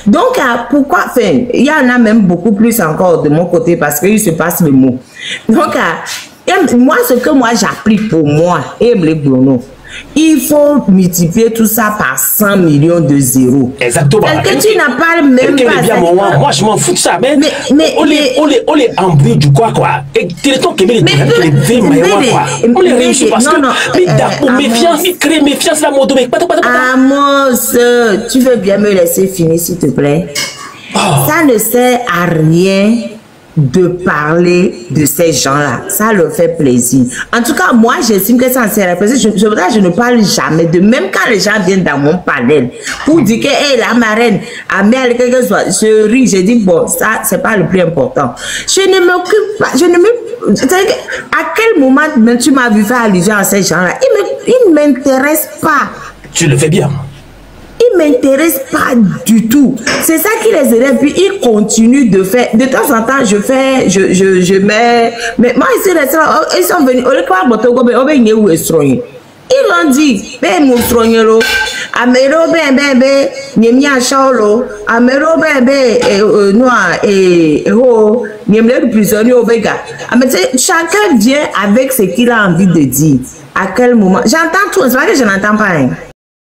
Donc, pourquoi, enfin, il y en a même beaucoup plus encore de mon côté parce qu'il se passe le mot. Donc, moi, ce que moi j'applique pour moi, et les Blono, il faut multiplier tout ça par 100 millions de zéros. Exactement. Parce que tu n'as pas même pas... Moi, je m'en fous de ça. Mais on les embrouille du quoi. Et Téléthon qui met les on les réussit parce que... Mais méfiance, il crée méfiance la moto. Amos, tu veux bien me laisser finir, s'il te plaît? Ça ne sert à rien de parler de ces gens-là. Ça leur fait plaisir. En tout cas, moi, j'estime que ça sert à plaisir. Je ne parle jamais de, même quand les gens viennent dans mon panel pour dire que, hey, la marraine, Amel, quelque chose, je ris, je dis, bon, ça, c'est pas le plus important. Je ne m'occupe pas, à quel moment tu m'as vu faire allusion à ces gens-là? Ils ne m'intéressent pas. Tu le fais bien. Ils ne m'intéressent pas du tout. C'est ça qui les élève. Puis ils continuent de faire. De temps en temps, je mets. Mais moi, ici, ils sont venus. Ils l'ont dit. Ben, moustronero. Amero, ben, Niemia Shaolo. Amero, ben, noir, et ho. Niemle le prisonnier au Vega. Chacun vient avec ce qu'il a envie de dire. À quel moment. J'entends tout. C'est vrai que je n'entends pas. Hein.